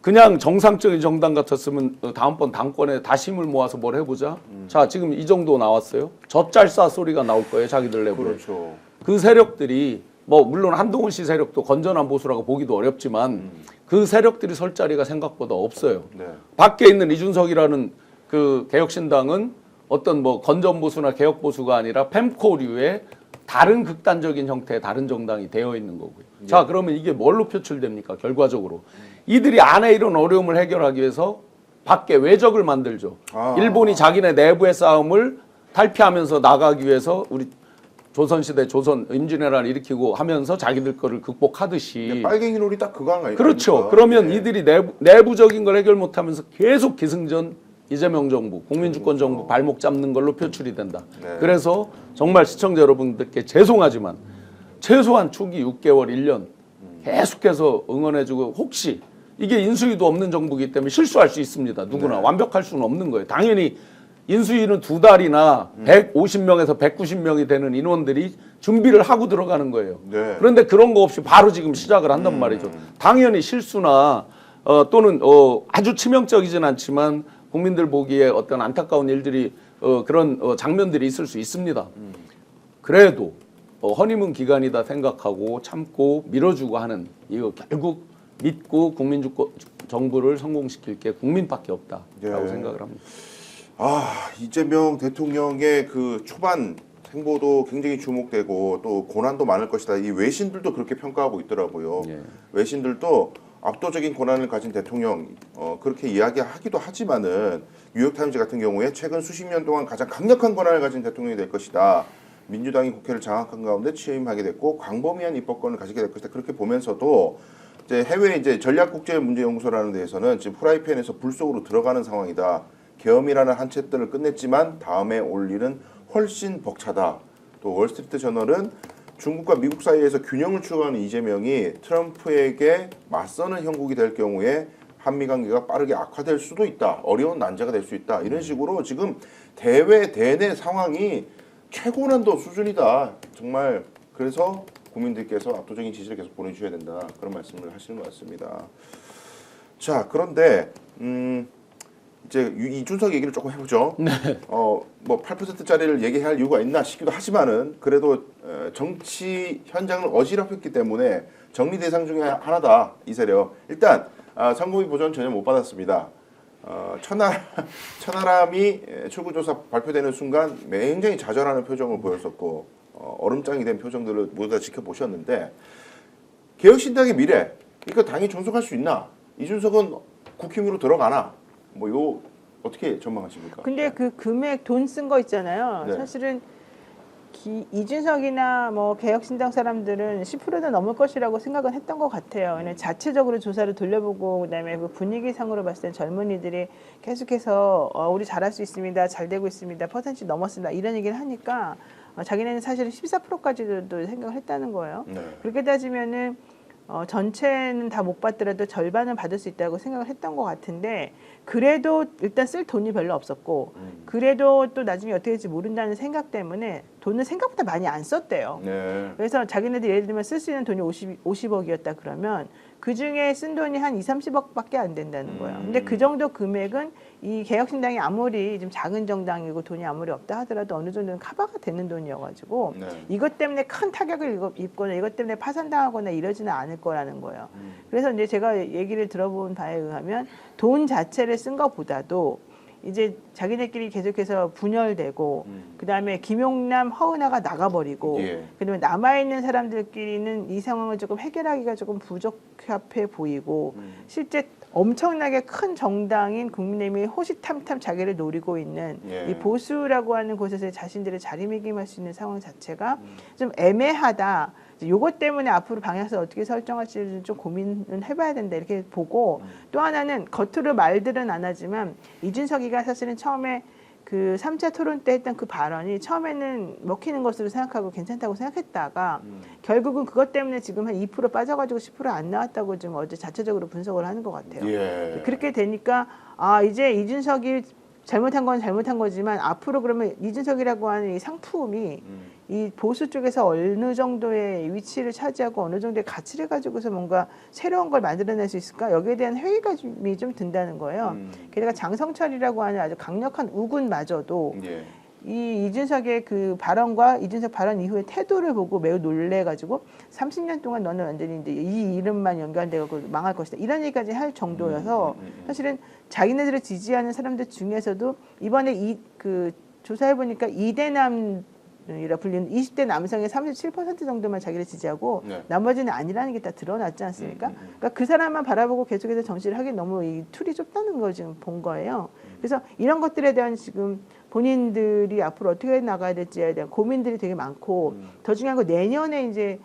그냥 정상적인 정당 같았으면 다음번 당권에 다시 힘을 모아서 뭘 해보자. 자, 지금 이 정도 나왔어요. 젖잘싸 소리가 나올 거예요, 자기들 내부에. 그렇죠. 그 세력들이 뭐 물론 한동훈 씨 세력도 건전한 보수라고 보기도 어렵지만 그 세력들이 설 자리가 생각보다 없어요. 네. 밖에 있는 이준석이라는 그 개혁신당은 어떤 뭐 건전보수나 개혁보수가 아니라 펜코류의 다른 극단적인 형태의 다른 정당이 되어 있는 거고요. 자, 그러면 이게 뭘로 표출됩니까? 결과적으로. 이들이 안에 이런 어려움을 해결하기 위해서 밖에 외적을 만들죠. 일본이 자기네 내부의 싸움을 탈피하면서 나가기 위해서 우리 조선시대 조선 임진왜란을 일으키고 하면서 자기들 거를 극복하듯이. 빨갱이 놀이 딱 그거 아니에요? 그렇죠. 그러면 이들이 내부적인 걸 해결 못하면서 계속 기승전 이재명 정부, 국민주권 정부 발목 잡는 걸로 표출이 된다. 네. 그래서 정말 시청자 여러분들께 죄송하지만 최소한 초기 6개월, 1년 계속해서 응원해주고 혹시 이게 인수위도 없는 정부이기 때문에 실수할 수 있습니다. 누구나 완벽할 수는 없는 거예요. 당연히 인수위는 2달이나 150명에서 190명이 되는 인원들이 준비를 하고 들어가는 거예요. 네. 그런데 그런 거 없이 바로 지금 시작을 한단 말이죠. 당연히 실수나 또는 아주 치명적이진 않지만 국민들 보기에 어떤 안타까운 일들이 그런 장면들이 있을 수 있습니다. 그래도 허니문 기간이다 생각하고 참고 밀어주고 하는 이거 결국 믿고 국민주권 정부를 성공시킬 게 국민밖에 없다라고 예. 생각을 합니다. 이재명 대통령의 그 초반 행보도 굉장히 주목되고 또 고난도 많을 것이다. 이 외신들도 그렇게 평가하고 있더라고요. 예. 외신들도 압도적인 권한을 가진 대통령 그렇게 이야기하기도 하지만은 뉴욕타임즈 같은 경우에 최근 수십 년 동안 가장 강력한 권한을 가진 대통령이 될 것이다. 민주당이 국회를 장악한 가운데 취임하게 됐고 광범위한 입법권을 가지게 될 것이다. 그렇게 보면서도 이제 해외 이제 전략국제문제연구소라는 데에서는 지금 프라이팬에서 불 속으로 들어가는 상황이다. 계엄이라는 한 챕터를 끝냈지만 다음에 올 일은 훨씬 벅차다. 또 월스트리트 저널은 중국과 미국 사이에서 균형을 추구하는 이재명이 트럼프에게 맞서는 형국이 될 경우에 한미 관계가 빠르게 악화될 수도 있다. 어려운 난제가 될 수 있다. 이런 식으로 지금 대외 대내 상황이 최고난도 수준이다. 정말 그래서 국민들께서 압도적인 지지를 계속 보내주셔야 된다. 그런 말씀을 하시는 것 같습니다. 자, 그런데 이제 이준석 얘기를 조금 해보죠. 뭐 8%짜리를 얘기할 이유가 있나 싶기도 하지만은 그래도 정치 현장을 어지럽혔기 때문에 정리 대상 중에 하나다 이 세력. 일단 선거비 보전 전혀 못 받았습니다. 천하람이 출구조사 발표되는 순간 굉장히 좌절하는 표정을 보였었고 얼음장이 된 표정들을 모두 다 지켜보셨는데 개혁신당의 미래 이거 당이 존속할 수 있나? 이준석은 국힘으로 들어가나? 뭐 요 어떻게 전망하십니까? 근데 그 금액 돈 쓴 거 있잖아요. 네. 사실은 이준석이나 뭐 개혁신당 사람들은 10%는 넘을 것이라고 생각은 했던 것 같아요. 왜냐면 자체적으로 조사를 돌려보고 그다음에 그 분위기상으로 봤을 때 젊은이들이 계속해서 우리 잘할 수 있습니다, 잘 되고 있습니다, 퍼센트 넘었습니다 이런 얘기를 하니까 자기네는 사실은 14%까지도 생각을 했다는 거예요. 네. 그렇게 따지면은 전체는 다 못 받더라도 절반은 받을 수 있다고 생각을 했던 것 같은데 그래도 일단 쓸 돈이 별로 없었고 그래도 또 나중에 어떻게 될지 모른다는 생각 때문에 돈을 생각보다 많이 안 썼대요. 네. 그래서 자기네들 예를 들면 쓸 수 있는 돈이 50억이었다 그러면 그중에 쓴 돈이 한 2~30억밖에 안 된다는 거예요. 근데 그 정도 금액은 이 개혁신당이 아무리 좀 작은 정당이고 돈이 아무리 없다 하더라도 어느 정도는 커버가 되는 돈이어가지고 네. 이것 때문에 큰 타격을 입거나 이것 때문에 파산당하거나 이러지는 않을 거라는 거예요. 그래서 이제 제가 얘기를 들어본 바에 의하면 돈 자체를 쓴 것보다도 이제 자기네끼리 계속해서 분열되고 그다음에 김용남, 허은하가 나가버리고 예. 그다음에 남아있는 사람들끼리는 이 상황을 조금 해결하기가 조금 부적합해 보이고 실제 엄청나게 큰 정당인 국민의힘이 호시탐탐 자기를 노리고 있는 예. 이 보수라고 하는 곳에서 자신들의 자리매김할 수 있는 상황 자체가 좀 애매하다. 요것 때문에 앞으로 방향성을 어떻게 설정할지를 좀 고민은 해봐야 된다 이렇게 보고 또 하나는 겉으로 말들은 안 하지만 이준석이가 사실은 처음에 그 3차 토론 때 했던 그 발언이 처음에는 먹히는 것으로 생각하고 괜찮다고 생각했다가 결국은 그것 때문에 지금 한 2% 빠져가지고 10%안 나왔다고 좀 어제 자체적으로 분석을 하는 것 같아요. 예. 그렇게 되니까 이제 이준석이 잘못한 건 잘못한 거지만 앞으로 그러면 이준석이라고 하는 이 상품이 이 보수 쪽에서 어느 정도의 위치를 차지하고 어느 정도의 가치를 가지고서 뭔가 새로운 걸 만들어낼 수 있을까? 여기에 대한 회의감이 좀 든다는 거예요. 게다가 장성철이라고 하는 아주 강력한 우군마저도 예. 이 이준석의 그 발언과 이준석 발언 이후의 태도를 보고 매우 놀래가지고 30년 동안 너는 완전히 이제 이 이름만 연관되고 망할 것이다 이런 얘기까지 할 정도여서 사실은 자기네들을 지지하는 사람들 중에서도 이번에 그 조사해 보니까 이대남이라 불리는 20대 남성의 37% 정도만 자기를 지지하고 네. 나머지는 아니라는 게 다 드러났지 않습니까? 그러니까 그 사람만 바라보고 계속해서 정치를 하기 너무 이 툴이 좁다는 걸 지금 본 거예요. 그래서 이런 것들에 대한 지금 본인들이 앞으로 어떻게 나가야 될지에 대한 고민들이 되게 많고 더 중요한 건 내년에 이제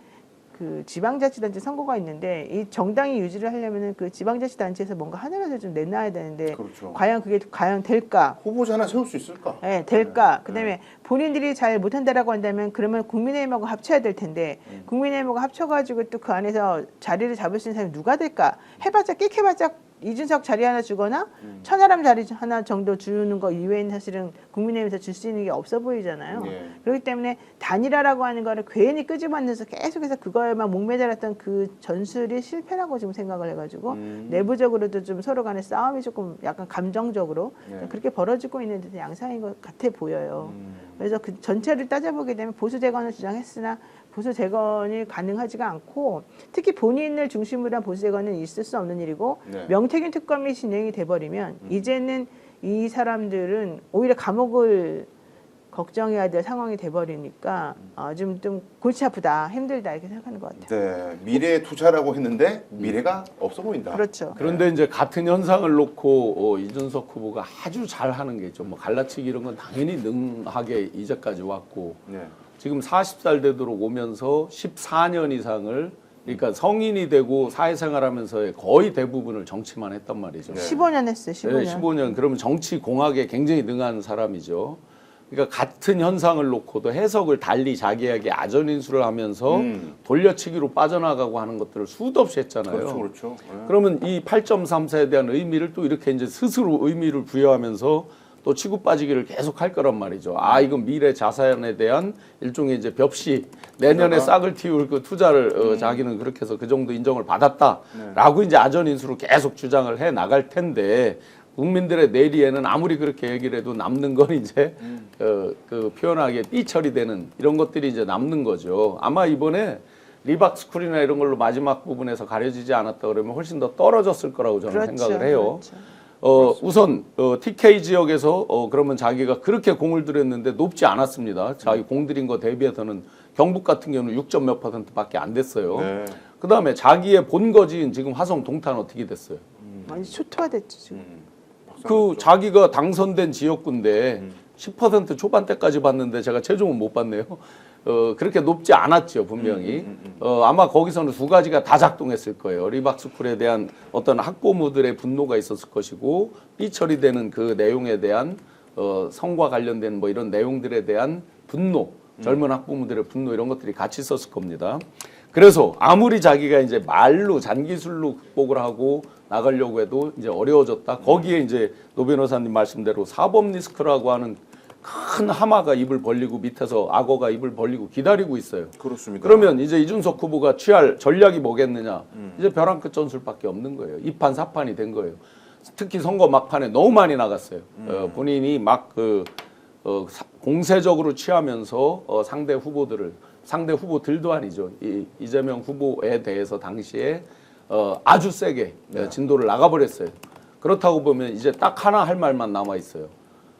그 지방자치단체 선거가 있는데 이 정당이 유지를 하려면은 그 지방자치단체에서 뭔가 하나라도 좀 내놔야 되는데 그렇죠. 과연 그게 과연 될까? 후보자 하나 세울 수 있을까? 네, 될까? 그다음에 본인들이 잘 못한다라고 한다면 그러면 국민의힘하고 합쳐야 될 텐데 국민의힘하고 합쳐가지고 또 그 안에서 자리를 잡을 수 있는 사람이 누가 될까? 해봤자 끽해봤자 이준석 자리 하나 주거나 천하람 자리 하나 정도 주는 거 이외에는 사실은 국민의힘에서 줄 수 있는 게 없어 보이잖아요. 예. 그렇기 때문에 단일화라고 하는 거를 괜히 끄집어내서 계속해서 그거에만 목매달았던 그 전술이 실패라고 지금 생각을 해가지고 내부적으로도 좀 서로 간의 싸움이 조금 약간 감정적으로 예. 그렇게 벌어지고 있는 듯한 양상인 것 같아 보여요. 그래서 그 전체를 따져보게 되면 보수 재건을 주장했으나 보수 재건이 가능하지가 않고 특히 본인을 중심으로 한 보수 재건은 있을 수 없는 일이고 네. 명태균 특검이 진행이 돼버리면 이제는 이 사람들은 오히려 감옥을 걱정해야 될 상황이 돼버리니까 좀 골치 아프다 힘들다 이렇게 생각하는 것 같아요. 네. 미래에 투자라고 했는데 미래가 없어 보인다. 그렇죠. 그런데 이제 같은 현상을 놓고 이준석 후보가 아주 잘하는 게 좀 뭐 갈라치기 이런 건 당연히 능하게 이제까지 왔고 네. 지금 40살 되도록 오면서 14년 이상을 그러니까 성인이 되고 사회생활하면서의 거의 대부분을 정치만 했단 말이죠. 네. 15년 했어요. 15년. 네, 15년. 그러면 정치 공학에 굉장히 능한 사람이죠. 그러니까 같은 현상을 놓고도 해석을 달리 자기에게 아전인수를 하면서 돌려치기로 빠져나가고 하는 것들을 수도 없이 했잖아요. 그렇죠, 그렇죠. 네. 그러면 이 8.34에 대한 의미를 또 이렇게 이제 스스로 의미를 부여하면서 또 치고 빠지기를 계속 할 거란 말이죠. 아, 이건 미래 자산에 대한 일종의 이제 벽시, 내년에 싹을 틔울 그 투자를 자기는 그렇게 해서 그 정도 인정을 받았다라고 이제 아전인수로 계속 주장을 해 나갈 텐데, 국민들의 내리에는 아무리 그렇게 얘기를 해도 남는 건 이제 그 표현하기에 삐 처리되는 이런 것들이 이제 남는 거죠. 아마 이번에 리박스쿨이나 이런 걸로 마지막 부분에서 가려지지 않았다 그러면 훨씬 더 떨어졌을 거라고 저는 그렇죠, 생각을 해요. 그렇죠. 우선 TK 지역에서 그러면 자기가 그렇게 공을 들였는데 높지 않았습니다. 자기 공 들인 거 대비해서는 경북 같은 경우는 6점 몇 %밖에 안 됐어요. 네. 그다음에 자기의 본거지인 지금 화성 동탄 어떻게 됐어요? 많이 초토화됐죠 지금. 그 자기가 당선된 지역구인데 10% 초반대까지 봤는데 제가 최종은 못 봤네요. 그렇게 높지 않았죠 분명히. 아마 거기서는 두 가지가 다 작동했을 거예요. 리박스쿨에 대한 어떤 학부모들의 분노가 있었을 것이고, 삐처리되는 그 내용에 대한 성과 관련된 뭐 이런 내용들에 대한 분노, 젊은 학부모들의 분노 이런 것들이 같이 있었을 겁니다. 그래서 아무리 자기가 이제 말로 잔기술로 극복을 하고 나가려고 해도 이제 어려워졌다. 거기에 이제 노 변호사님 말씀대로 사법 리스크라고 하는 큰 하마가 입을 벌리고 밑에서 악어가 입을 벌리고 기다리고 있어요. 그렇습니다. 그러면 이제 이준석 후보가 취할 전략이 뭐겠느냐? 이제 벼랑 끝 전술밖에 없는 거예요. 2판 4판이 된 거예요. 특히 선거 막판에 너무 많이 나갔어요. 본인이 막 공세적으로 취하면서 상대 후보들도 아니죠. 이재명 후보에 대해서 당시에 아주 세게 진도를 나가버렸어요. 그렇다고 보면 이제 딱 하나 할 말만 남아 있어요.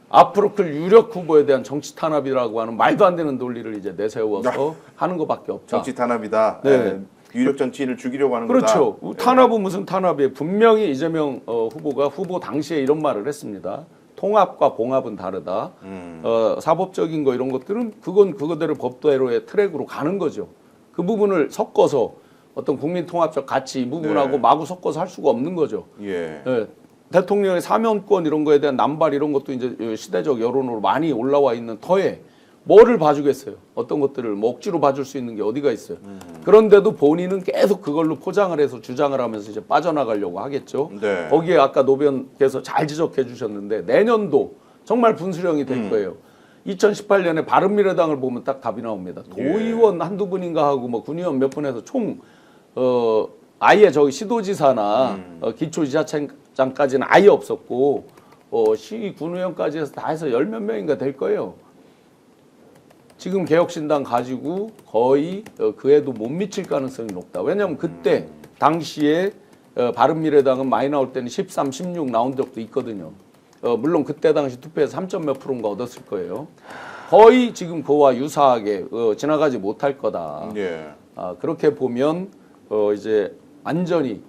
앞으로 클 유력 후보에 대한 정치 탄압이라고 하는 말도 안 되는 논리를 이제 내세워서 하는 것밖에 없다. 정치 탄압이다. 네. 네. 유력 정치인을 죽이려고 하는 그렇죠. 거다. 탄압은 무슨 탄압이에요. 분명히 이재명 후보가 후보 당시에 이런 말을 했습니다. 통합과 봉합은 다르다. 사법적인 거 이런 것들은 그건 그거대로 법대로의 트랙으로 가는 거죠. 그 부분을 섞어서 어떤 국민통합적 가치 이 부분하고 네. 마구 섞어서 할 수가 없는 거죠. 예. 예. 대통령의 사면권 이런 거에 대한 남발 이런 것도 이제 시대적 여론으로 많이 올라와 있는 터에 뭐를 봐주겠어요? 어떤 것들을 뭐 억지로 봐줄 수 있는 게 어디가 있어요? 그런데도 본인은 계속 그걸로 포장을 해서 주장을 하면서 이제 빠져나가려고 하겠죠. 네. 거기에 아까 노변께서 잘 지적해 주셨는데 내년도 정말 분수령이 될 거예요. 2018년에 바른미래당을 보면 딱 답이 나옵니다. 도의원 한두 분인가 하고 뭐 군의원 몇 분에서 총 아예 저기 시도지사나 기초지자체장까지는 아예 없었고 시 군의원까지 해서 다 해서 10몇 명인가 될 거예요. 지금 개혁신당 가지고 거의 그 애도 못 미칠 가능성이 높다. 왜냐하면 그때 당시에 바른미래당은 많이 나올 때는 13, 16 나온 적도 있거든요. 물론 그때 당시 투표에서 3점 몇 %인가 얻었을 거예요. 거의 지금 그와 유사하게 지나가지 못할 거다. 예. 그렇게 보면 이제 완전히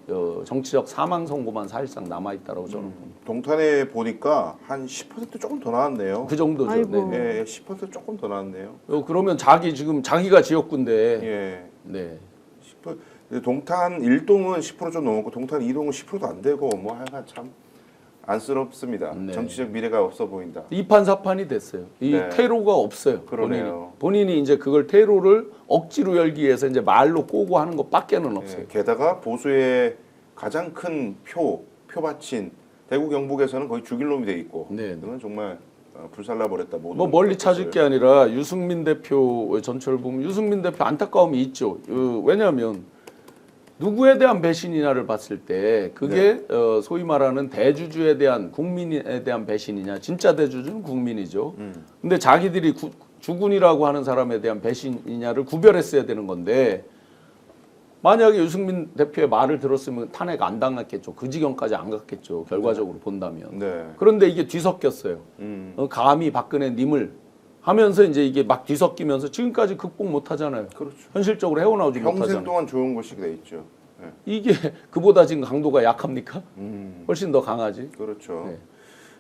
정치적 사망 선고만 사실상 남아 있다라고 저는 동탄에 보니까 한 10% 조금 더 나왔네요. 그 정도죠. 아이고. 네. 예, 10% 조금 더 나왔네요. 그러면 자기가 지역구인데 예. 네. 10%, 동탄 1동은 10% 좀 넘었고 동탄 2동은 10%도 안 되고 뭐 하여간 참 안쓰럽습니다. 네. 정치적 미래가 없어 보인다. 2판 4판이 됐어요. 이 네. 퇴로가 없어요. 그러네요. 본인이 이제 그걸 퇴로를 억지로 열기 위해서 이제 말로 꼬고 하는 것밖에는 없어요. 예, 게다가 보수의 가장 큰 표밭인 대구 경북에서는 거의 죽일 놈이 돼 있고 네. 그건 정말 불살라 버렸다. 뭐 멀리 찾을 게 아니라 유승민 대표 전철 보면 유승민 대표 안타까움이 있죠. 왜냐하면 누구에 대한 배신이냐를 봤을 때 그게 소위 말하는 대주주에 대한 국민에 대한 배신이냐, 진짜 대주주는 국민이죠. 근데 자기들이 주군이라고 하는 사람에 대한 배신이냐를 구별했어야 되는 건데 만약에 유승민 대표의 말을 들었으면 탄핵 안 당했겠죠. 그 지경까지 안 갔겠죠. 결과적으로 본다면. 네. 그런데 이게 뒤섞였어요. 감히 박근혜 님을 하면서 이제 이게 막 뒤섞이면서 지금까지 극복 못 하잖아요. 그렇죠. 현실적으로 헤어나오지 평생 못하잖아요. 동안 좋은 것이 돼 있죠. 네. 이게 그보다 지금 강도가 약합니까? 훨씬 더 강하지. 그렇죠. 네.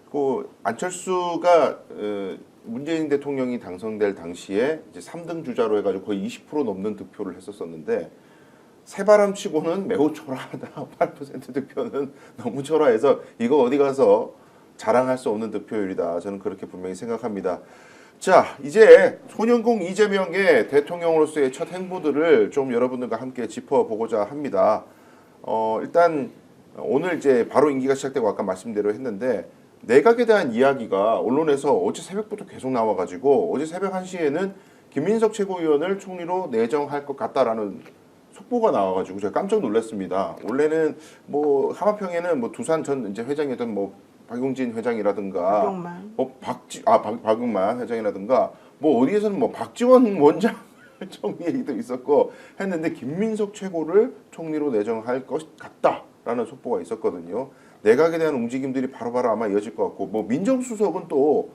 그 안철수가 문재인 대통령이 당선될 당시에 이제 3등 주자로 해가지고 거의 20% 넘는 득표를 했었었는데 새바람치고는 매우 초라하다. 8% 득표는 너무 초라해서 이거 어디 가서 자랑할 수 없는 득표율이다. 저는 그렇게 분명히 생각합니다. 자, 이제 소년공 이재명의 대통령으로서의 첫 행보들을 좀 여러분들과 함께 짚어보고자 합니다. 일단 오늘 이제 바로 임기가 시작되고 아까 말씀대로 했는데 내각에 대한 이야기가 언론에서 어제 새벽부터 계속 나와가지고 어제 새벽 1시에는 김민석 최고위원을 총리로 내정할 것 같다라는 속보가 나와가지고 제가 깜짝 놀랐습니다. 원래는 뭐 하마평에는 뭐 두산 전 이제 회장이었던 뭐 박용진 회장이라든가 박용만. 박용만 회장이라든가 뭐 어디에서는 뭐 박지원 원장 총리 얘기도 있었고 했는데 김민석 최고를 총리로 내정할 것 같다라는 속보가 있었거든요. 내각에 대한 움직임들이 바로바로 아마 이어질 것 같고 뭐 민정수석은 또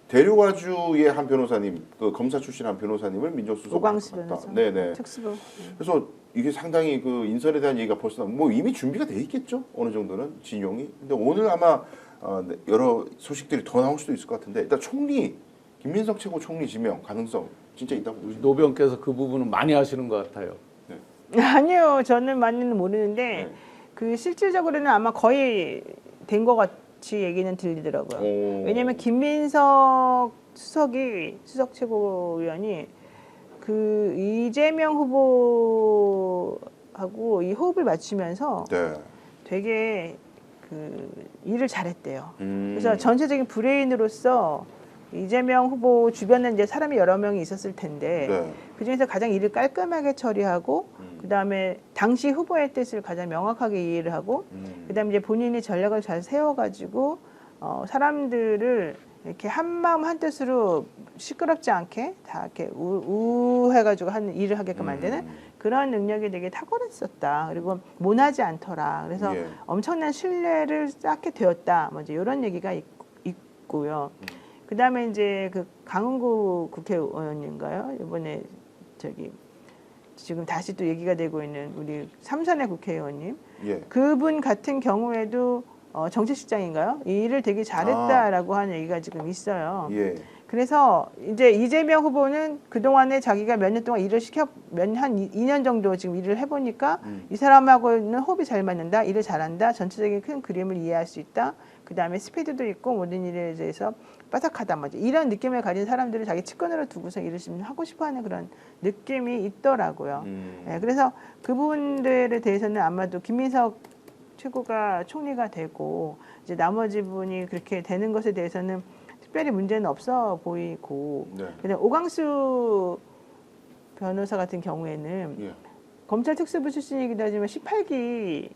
대류과주의 한 변호사님, 그 검사 출신 한 변호사님을 민정수석 오광수 변호사. 네네. 특수부. 그래서 이게 상당히 그 인선에 대한 얘기가 벌써 뭐 이미 준비가 돼 있겠죠 어느 정도는 진용이. 근데 오늘 아마 여러 소식들이 더 나올 수도 있을 것 같은데 일단 총리 김민석 최고 총리 지명 가능성 진짜 있다고 보시죠? 노변께서 그 부분은 많이 하시는 것 같아요. 아니요, 저는 많이는 모르는데 네. 그 실질적으로는 아마 거의 된 것 같이 얘기는 들리더라고요. 오. 왜냐하면 김민석 수석 최고위원이 그 이재명 후보하고 이 호흡을 맞추면서 네. 되게 그 일을 잘했대요. 음. 그래서 전체적인 브레인으로서 이재명 후보 주변에 이제 사람이 여러 명이 있었을 텐데 네. 그 중에서 가장 일을 깔끔하게 처리하고 그 다음에 당시 후보의 뜻을 가장 명확하게 이해를 하고 그 다음에 이제 본인이 전략을 잘 세워가지고 사람들을 이렇게 한 마음 한 뜻으로 시끄럽지 않게 다 이렇게 우해가지고 하는 일을 하게끔 만드는 그런 능력이 되게 탁월했었다. 그리고 모나지 않더라. 그래서 예. 엄청난 신뢰를 쌓게 되었다. 뭐 이제 이런 얘기가 있고요. 그 다음에 이제 그 강은구 국회의원인가요? 이번에 저기 지금 다시 또 얘기가 되고 있는 우리 삼선의 국회의원님. 예. 그분 같은 경우에도 정책실장인가요? 이 일을 되게 잘했다라고 하는 얘기가 지금 있어요. 예. 그래서 이제 이재명 후보는 그동안에 자기가 몇 년 동안 일을 한 2년 정도 지금 일을 해보니까 이 사람하고는 호흡이 잘 맞는다, 일을 잘한다, 전체적인 큰 그림을 이해할 수 있다. 그 다음에 스피드도 있고 모든 일에 대해서 빠삭하다. 뭐 이런 느낌을 가진 사람들을 자기 측근으로 두고서 일을 좀 하고 싶어하는 그런 느낌이 있더라고요. 네, 그래서 그분들에 대해서는 아마도 김민석 최고가 총리가 되고 이제 나머지 분이 그렇게 되는 것에 대해서는 특별히 문제는 없어 보이고 네. 근데 오광수 변호사 같은 경우에는 예. 검찰 특수부 출신이기도 하지만 18기예요.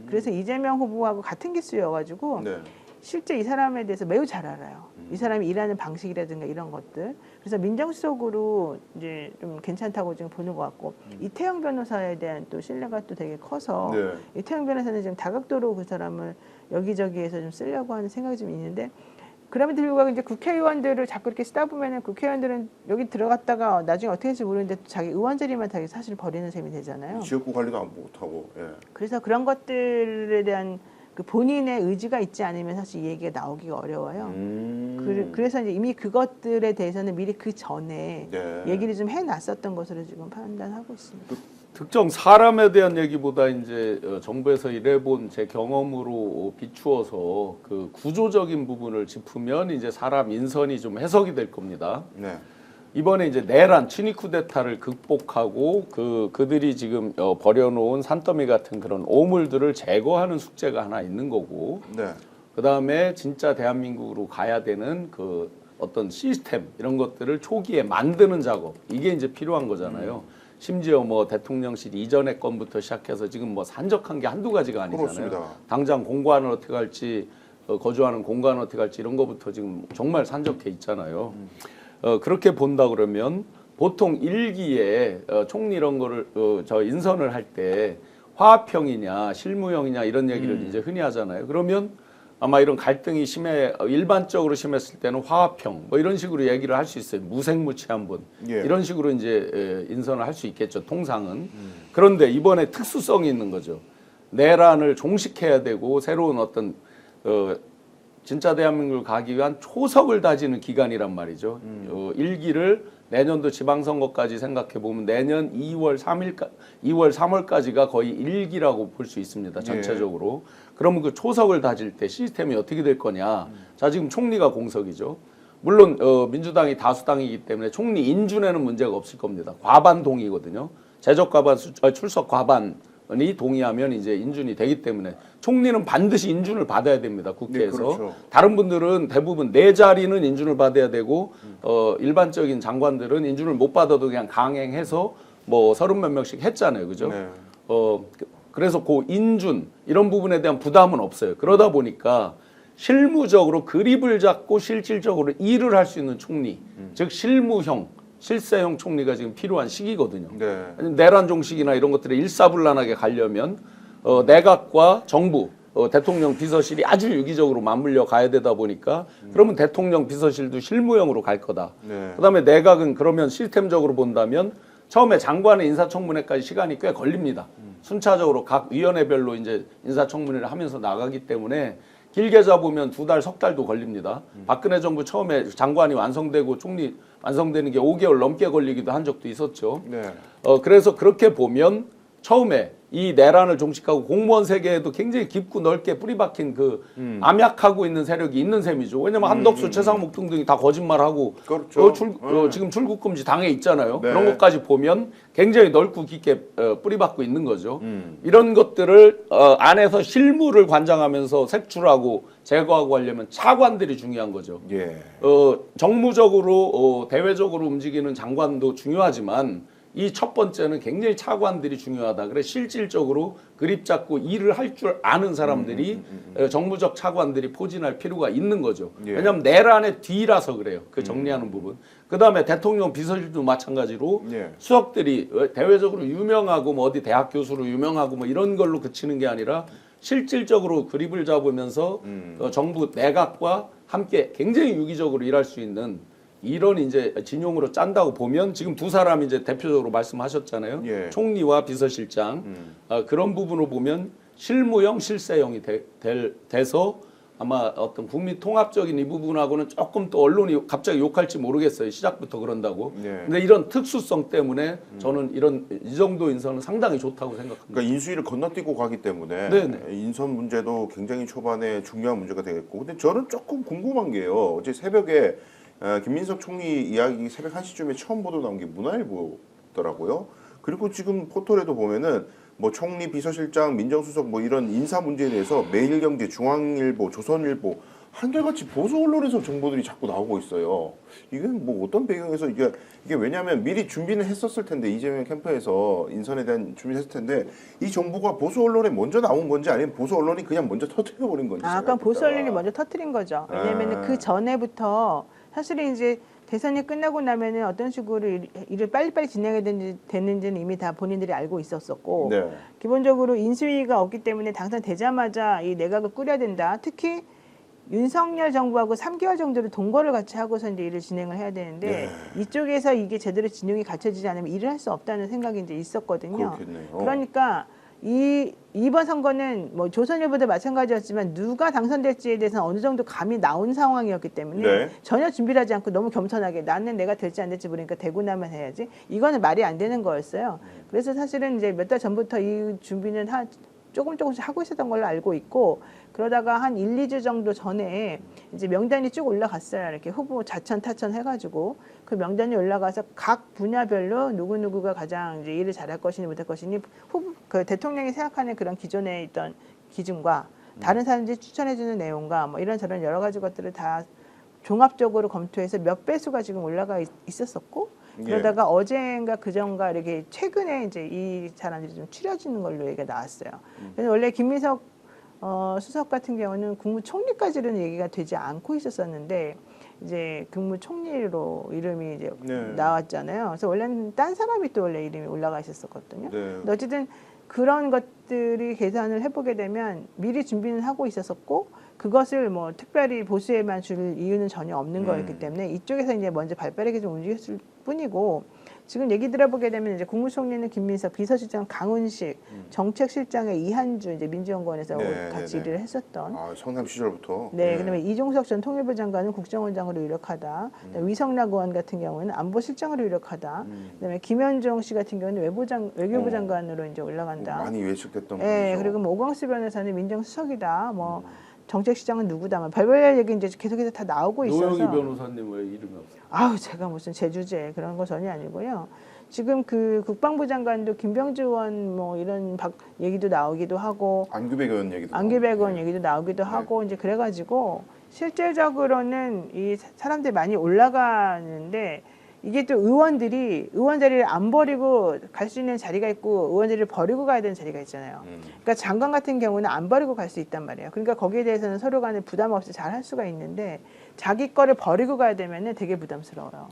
그래서 이재명 후보하고 같은 기수여가지고 네. 실제 이 사람에 대해서 매우 잘 알아요. 이 사람이 일하는 방식이라든가 이런 것들. 그래서 민정수석으로 이제 좀 괜찮다고 지금 보는 것 같고 이태영 변호사에 대한 또 신뢰가 또 되게 커서 네. 이태영 변호사는 지금 다각도로 그 사람을 여기저기에서 좀 쓰려고 하는 생각이 좀 있는데 그럼에도 불구하고 이제 국회의원들을 자꾸 이렇게 쓰다 보면은 국회의원들은 여기 들어갔다가 나중에 어떻게 될지 모르는데 또 자기 의원 자리만 자기 사실 버리는 셈이 되잖아요. 지역구 관리도 안 못하고. 예. 그래서 그런 것들에 대한 그 본인의 의지가 있지 않으면 사실 이 얘기가 나오기가 어려워요. 그래서 이제 이미 그것들에 대해서는 미리 그 전에 네. 얘기를 좀 해놨었던 것으로 지금 판단하고 있습니다. 특정 사람에 대한 얘기보다 이제 정부에서 일해본 제 경험으로 비추어서 그 구조적인 부분을 짚으면 이제 사람 인선이 좀 해석이 될 겁니다. 네. 이번에 이제 내란 친위 쿠데타를 극복하고 그들이 지금 버려놓은 산더미 같은 그런 오물들을 제거하는 숙제가 하나 있는 거고, 네. 그 다음에 진짜 대한민국으로 가야 되는 그 어떤 시스템 이런 것들을 초기에 만드는 작업 이게 이제 필요한 거잖아요. 심지어 뭐 대통령실 이전의 건부터 시작해서 지금 뭐 산적한 게 한두 가지가 아니잖아요. 그렇습니다. 당장 공간을 어떻게 할지 거주하는 공간을 어떻게 할지 이런 거부터 지금 정말 산적해 있잖아요. 그렇게 본다 그러면 보통 일기에 총리 이런 거를 저 인선을 할 때 화합형이냐 실무형이냐 이런 얘기를 이제 흔히 하잖아요. 그러면 아마 이런 갈등이 일반적으로 심했을 때는 화합형 뭐 이런 식으로 얘기를 할 수 있어요. 무색무취한 분 예. 이런 식으로 이제 인선을 할 수 있겠죠. 통상은. 그런데 이번에 특수성이 있는 거죠. 내란을 종식해야 되고 새로운 어떤 진짜 대한민국을 가기 위한 초석을 다지는 기간이란 말이죠. 일기를 내년도 지방선거까지 생각해 보면 내년 2월 3월까지가 거의 일기라고 볼 수 있습니다. 전체적으로. 그러면 그 초석을 다질 때 시스템이 어떻게 될 거냐. 자, 지금 총리가 공석이죠. 물론 민주당이 다수당이기 때문에 총리 인준에는 문제가 없을 겁니다. 과반 동의거든요. 재적 과반, 출석 과반이 동의하면 이제 인준이 되기 때문에 총리는 반드시 인준을 받아야 됩니다. 국회에서. 네, 그렇죠. 다른 분들은 대부분 네 자리는 인준을 받아야 되고 일반적인 장관들은 인준을 못 받아도 그냥 강행해서 뭐 30몇 명씩 했잖아요. 그죠? 네. 그래서 그 인준 이런 부분에 대한 부담은 없어요. 그러다 보니까 실무적으로 그립을 잡고 실질적으로 일을 할 수 있는 총리, 즉 실무형, 실세형 총리가 지금 필요한 시기거든요. 네. 내란 종식이나 이런 것들이 일사불란하게 가려면 내각과 정부, 대통령 비서실이 아주 유기적으로 맞물려 가야 되다 보니까 그러면 대통령 비서실도 실무형으로 갈 거다. 네. 그다음에 내각은 그러면 시스템적으로 본다면 처음에 장관의 인사청문회까지 시간이 꽤 걸립니다. 순차적으로 각 위원회별로 이제 인사청문회를 하면서 나가기 때문에 길게 잡으면 2달, 석 달도 걸립니다. 박근혜 정부 처음에 장관이 완성되고 총리 완성되는 게 5개월 넘게 걸리기도 한 적도 있었죠. 네. 그래서 그렇게 보면 처음에 이 내란을 종식하고 공무원 세계에도 굉장히 깊고 넓게 뿌리박힌 그 암약하고 있는 세력이 있는 셈이죠. 왜냐면 한덕수, 최상목 등등이 다 거짓말하고 그렇죠. 지금 출국금지 당해 있잖아요. 네. 그런 것까지 보면 굉장히 넓고 깊게 뿌리박고 있는 거죠. 이런 것들을 안에서 실무를 관장하면서 색출하고 제거하고 하려면 차관들이 중요한 거죠. 예. 정무적으로 대외적으로 움직이는 장관도 중요하지만 이 첫 번째는 굉장히 차관들이 중요하다. 그래서 실질적으로 그립 잡고 일을 할 줄 아는 사람들이 정무적 차관들이 포진할 필요가 있는 거죠. 예. 왜냐하면 내란의 뒤라서 그래요. 그 정리하는 부분. 그다음에 대통령 비서실도 마찬가지로 예. 수석들이 대외적으로 유명하고 뭐 어디 대학 교수로 유명하고 뭐 이런 걸로 그치는 게 아니라 실질적으로 그립을 잡으면서 정부 내각과 함께 굉장히 유기적으로 일할 수 있는 이런 이제 진용으로 짠다고 보면 지금 두 사람이 이제 대표적으로 말씀하셨잖아요. 예. 총리와 비서실장 그런 부분으로 보면 실무형, 실세형이 돼서 아마 어떤 국민 통합적인 이 부분하고는 조금 또 언론이 갑자기 욕할지 모르겠어요. 시작부터 그런다고. 예. 근데 이런 특수성 때문에 저는 이 정도 인선은 상당히 좋다고 생각합니다. 그러니까 인수위를 건너뛰고 가기 때문에 네네. 인선 문제도 굉장히 초반에 중요한 문제가 되겠고, 근데 저는 조금 궁금한 게요. 어제 새벽에 김민석 총리 이야기 새벽 1시쯤에 처음 보도 나온 게 문화일보더라고요. 그리고 지금 포털에도 보면은 뭐 총리, 비서실장, 민정수석 뭐 이런 인사 문제에 대해서 매일경제, 중앙일보, 조선일보 한결같이 보수 언론에서 정보들이 자꾸 나오고 있어요. 이게 뭐 어떤 배경에서 이게 왜냐하면 미리 준비는 했었을 텐데, 이재명 캠프에서 인선에 대한 준비를 했을 텐데 이 정보가 보수 언론에 먼저 나온 건지 아니면 보수 언론이 그냥 먼저 터뜨려 버린 건지. 그럼 보수 언론이 먼저 터뜨린 거죠. 왜냐하면 그 전에부터 사실은 이제 대선이 끝나고 나면은 어떤 식으로 일을 빨리빨리 진행해야 되는지는 이미 다 본인들이 알고 있었었고, 네. 기본적으로 인수위가 없기 때문에 당선되자마자 이 내각을 꾸려야 된다. 특히 윤석열 정부하고 3개월 정도를 동거를 같이 하고서 이제 일을 진행을 해야 되는데 이쪽에서 이게 제대로 진용이 갖춰지지 않으면 일을 할 수 없다는 생각이 이제 있었거든요. 그렇겠네요. 그러니까 이번 선거는 뭐 조선일보도 마찬가지였지만 누가 당선될지에 대해서는 어느 정도 감이 나온 상황이었기 때문에 네. 전혀 준비를 하지 않고 너무 겸손하게 나는 내가 될지 안 될지 모르니까 되고 나면 해야지. 이거는 말이 안 되는 거였어요. 그래서 사실은 이제 몇 달 전부터 이 준비는 조금씩 하고 있었던 걸로 알고 있고, 그러다가 한 1, 2주 정도 전에 이제 명단이 쭉 올라갔어요. 이렇게 후보 자천 타천 해가지고 그 명단이 올라가서 각 분야별로 누구누구가 가장 이제 일을 잘할 것이니 못할 것이니 그 대통령이 생각하는 그런 기존에 있던 기준과 다른 사람들이 추천해주는 내용과 뭐 이런저런 여러 가지 것들을 다 종합적으로 검토해서 몇 배수가 지금 올라가 있었었고, 그러다가 어제인가 그전가 이렇게 최근에 이제 이 사람들이 좀 추려지는 걸로 얘기가 나왔어요. 그래서 원래 김민석 수석 같은 경우는 국무총리까지는 얘기가 되지 않고 있었었는데 이제 국무총리로 이름이 이제 나왔잖아요. 그래서 원래는 딴 사람이 또 원래 이름이 올라가 있었거든요. 네. 근데 어쨌든 그런 것들이 계산을 해보게 되면 미리 준비는 하고 있었었고, 그것을 뭐 특별히 보수에만 줄 이유는 전혀 없는 거였기 때문에 이쪽에서 이제 먼저 발빠르게 좀 움직였을 뿐이고, 지금 얘기 들어보게 되면 이제 국무총리는 김민석, 비서실장 강훈식, 정책실장의 이한주 이제 민주연구원에서 같이 일을 했었던. 성남 시절부터. 네, 그다음에 이종석 전 통일부 장관은 국정원장으로 유력하다. 위성락 의원 같은 경우는 안보실장으로 유력하다. 그다음에 김현종 씨 같은 경우는 외교부 장관으로 이제 올라간다. 많이 예측됐던 네, 분이죠. 그리고 뭐 오광수 변호사는 민정수석이다. 뭐 정책시장은 누구다. 별별 얘기 이제 계속해서 다 나오고 있어서. 노영희 변호사님 왜 이름이 없어요? 아우 제가 무슨 제주제 그런 거 전혀 아니고요. 지금 그 국방부 장관도 김병주 의원 뭐 이런 얘기도 나오기도 하고 안규백 의원 얘기도 안규백 의원 나오고. 얘기도 나오기도 네. 하고 이제 그래가지고 실질적으로는 이 사람들이 많이 올라가는데 이게 또 의원들이 의원 자리를 안 버리고 갈 수 있는 자리가 있고 의원 자리를 버리고 가야 되는 자리가 있잖아요. 그러니까 장관 같은 경우는 안 버리고 갈 수 있단 말이에요. 그러니까 거기에 대해서는 서로 간에 부담 없이 잘 할 수가 있는데 자기 거를 버리고 가야 되면은 되게 부담스러워요.